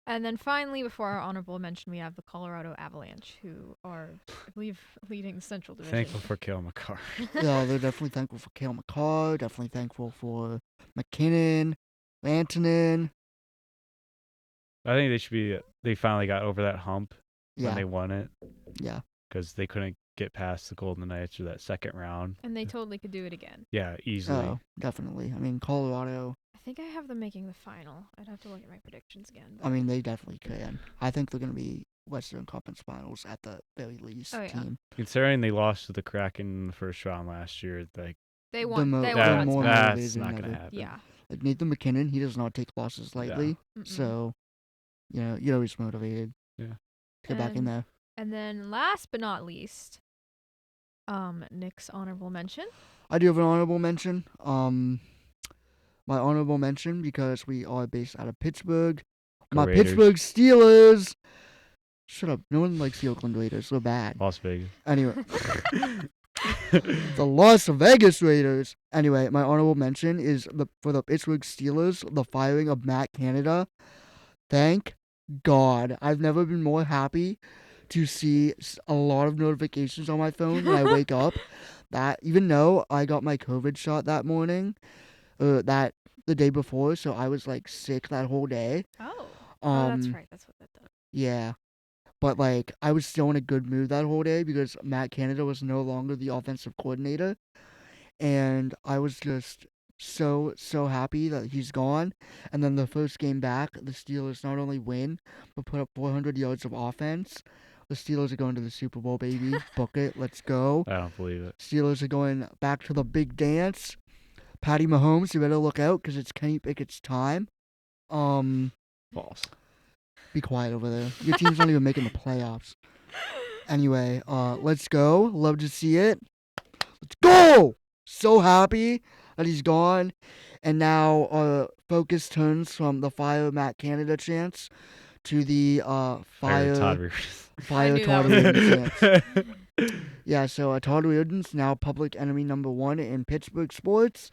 And then finally, before our honorable mention, we have the Colorado Avalanche, who are, I believe, leading the Central Division. thankful for Cale Makar. Yeah, they're definitely thankful for Cale Makar. Definitely thankful for McKinnon, Rantanen. I think they should be. They finally got over that hump when Yeah, they won it yeah. because they couldn't get past the Golden Knights or that second round. And they totally could do it again. Yeah, easily. Oh, definitely. I mean, Colorado. I think I have them making the final. I'd have to look at my predictions again. I mean, they definitely can. I think they're gonna be Western Conference Finals at the very least. Oh, yeah. Team. Considering they lost to the Kraken in the first round last year, like They won. mo- They they're won. more That's motivated that's than not gonna ever. happen. yeah. Like Nathan McKinnon, he does not take losses lightly. Mm-mm. So, you're always motivated. Yeah. Get back in And- there. And then last but not least, Nick's honorable mention. I do have an honorable mention. My honorable mention because we are based out of Pittsburgh. Go My Raiders. Pittsburgh Steelers. Shut up. No one likes the Oakland Raiders. They're bad. Las Vegas. Anyway, the Las Vegas Raiders. Anyway, my honorable mention is for the Pittsburgh Steelers, the firing of Matt Canada. Thank God. I've never been more happy to see a lot of notifications on my phone when I wake up. That even though I got my COVID shot that morning, the day before, so I was like sick that whole day. Oh. That's right. That's what that does. Yeah. But like I was still in a good mood that whole day because Matt Canada was no longer the offensive coordinator. And I was just so happy that he's gone. And then the first game back, the Steelers not only win, but put up 400 yards of offense. The Steelers are going to the Super Bowl, baby. Book it. Let's go. I don't believe it. Steelers are going back to the big dance. Patty Mahomes, you better look out because it's Kenny Pickett's time. False. Be quiet over there. Your team's not even making the playoffs. Anyway, let's go. Love to see it. Let's go! So happy that he's gone. And now focus turns from the fire Matt Canada chance to the Fire Todd fire knew Todd that was Reardon chance. Rivers. Yeah, so Todd Reardon's now public enemy number 1 in Pittsburgh sports.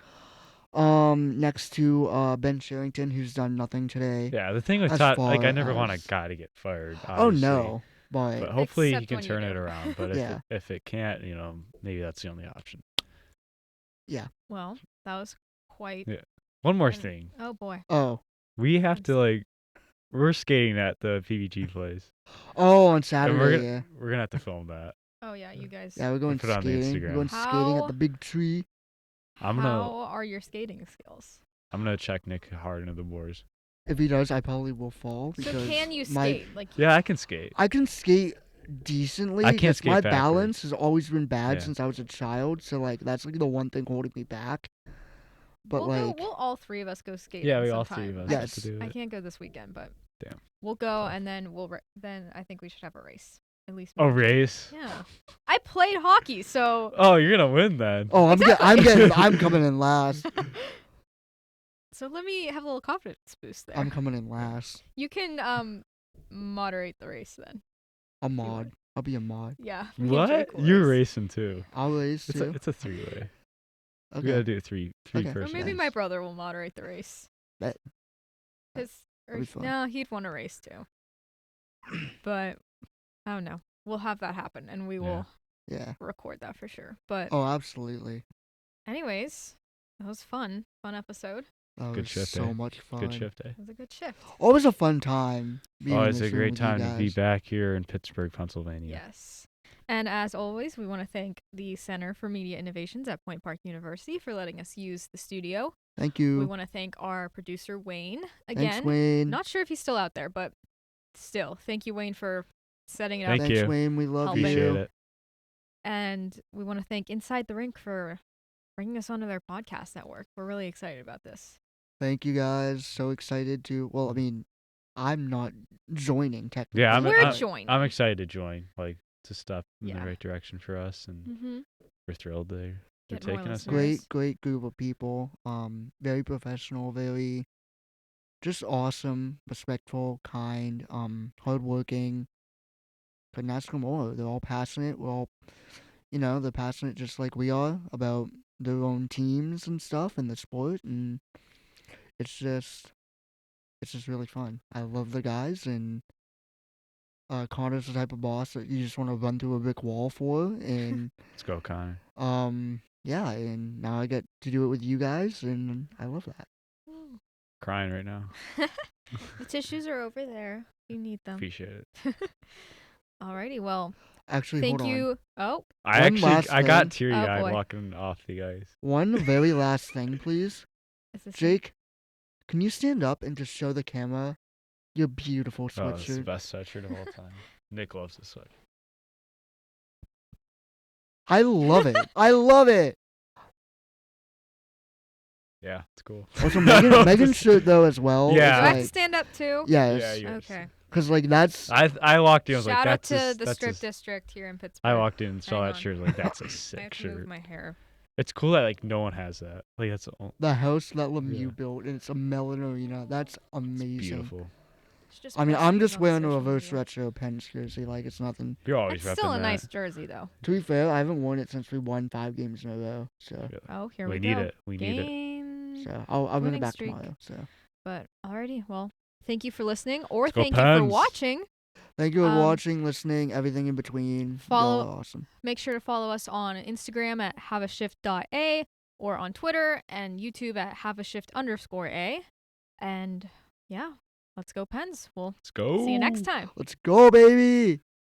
Next to Ben Sherrington, who's done nothing today. Yeah, the thing with As Todd, like far I never want a as- guy to get fired. Oh Obviously. no, But but hopefully he Except can when you turn do. it around. But Yeah. if it can't, maybe that's the only option. Well, that was quite. Yeah. One more And- thing. Oh boy. oh We have to we're skating at the PVG place. on And Saturday. we're gonna have to film that. Oh yeah, you guys. Yeah, we're going put it on the skating. We're Instagram. going skating at the How- big tree. I'm How gonna are your skating skills? check Nick hard into the boards. If he does, I probably will fall So because can you my skate? Like Yeah, I can skate. I can skate decently. I can't 'cause skate my backwards. balance has always been bad Yeah. since I was a child. So like that's like the one thing holding me back. But we'll all three of us go skating. Yeah, we all three sometime. of us Yes. have to do I it. can't go this weekend, but Damn. we'll go Tough. and then then I think we should have a race. At least. Oh, me. race. Yeah. I played hockey, so Oh, you're gonna win then. oh, Exactly. I'm coming in last. so let me have a little confidence boost there. I'm coming in last. You can moderate the race then. A mod. I'll be a mod. Yeah. me and Jake What? will You're race. racing too. I'll race It's too. a 3-way. We Okay. gotta do three Okay. Or person. maybe race. my brother will moderate the race. Bet. 'Cause- That'd be fun. no, he'd want to race too. But I don't know. We'll have that happen, and we will Yeah. record that for sure. But Oh, absolutely. anyways, that was fun episode. That Good was shift, so eh? much fun. Good shift, eh? It was a good shift. Always a fun time. being Oh, in it's this a room great with you time to be guys. back here in Pittsburgh, Pennsylvania. Yes. And as always, we want to thank the Center for Media Innovations at Point Park University for letting us use the studio. Thank We you. want to thank our producer, Wayne. Again, Thanks, Wayne. not sure if he's still out there, but still, thank you, Wayne, for setting it Thank up. Thanks, you. Wayne. We love Helping. Appreciate you. it. And we want to thank Inside the Rink for bringing us onto their podcast network. We're really excited about this. Thank you guys. So excited to. Well, I mean, I'm not joining technically. Yeah, We're joining. I'm excited to join, to step in Yeah. the right direction for us, and Mm-hmm. we're thrilled they're Get more taking us. listeners. Great group of people. Very professional. Very just awesome, respectful, kind, hardworking. Couldn't ask for more. They're all passionate. We're all, they're passionate just like we are about their own teams and stuff and the sport, and it's just, it's just really fun. I love the guys, and Connor's the type of boss that you just want to run through a brick wall for, and Let's go, Connor. yeah, and now I get to do it with you guys, and I love that. Crying right now. The tissues are over there. You need them. Appreciate it. Alrighty, well, Actually, thank hold on. you. Oh, I got thing. teary Oh, eyed boy. walking off the ice. One very last thing, please. is this Jake, can you stand up and just show the camera your beautiful Oh, it's the sweatshirt? best sweatshirt of all time. Nick loves this sweatshirt. I love it. I love it. Yeah, it's cool. Also, Megan's shirt though as well. Yeah. Do I have to Like, stand up too? yes. Yeah, yours. Okay. Because like that's I walked in. I was Shout like, out that's to a, the that's strip a, district here in Pittsburgh. I walked in and saw Hang that on. shirt. Like, that's a I sick have to move shirt. my hair. It's cool that like no one has that. Like that's the house that Lemieux Yeah. built, and it's a melon arena. That's amazing. beautiful. Should just I mean, post I'm these just on wearing a social reverse media. retro Pens jersey. Like it's nothing. You're always It's repping still a that. nice jersey though. To be fair, I haven't worn it since we won 5 games in a row. So, Yeah. Oh, here We we need go. it. We need it. Game. so I'll bring Winning it back streak. tomorrow. So, But alrighty, well, thank you for listening, or Let's go thank you for Pens. watching. thank you for Um, watching, listening, everything in between. follow- Y'all are awesome. Make sure to follow us on Instagram at haveashift.a or on Twitter and YouTube at haveashift_a. And yeah, let's go Pens. We'll Let's go. see you next time. Let's go, baby.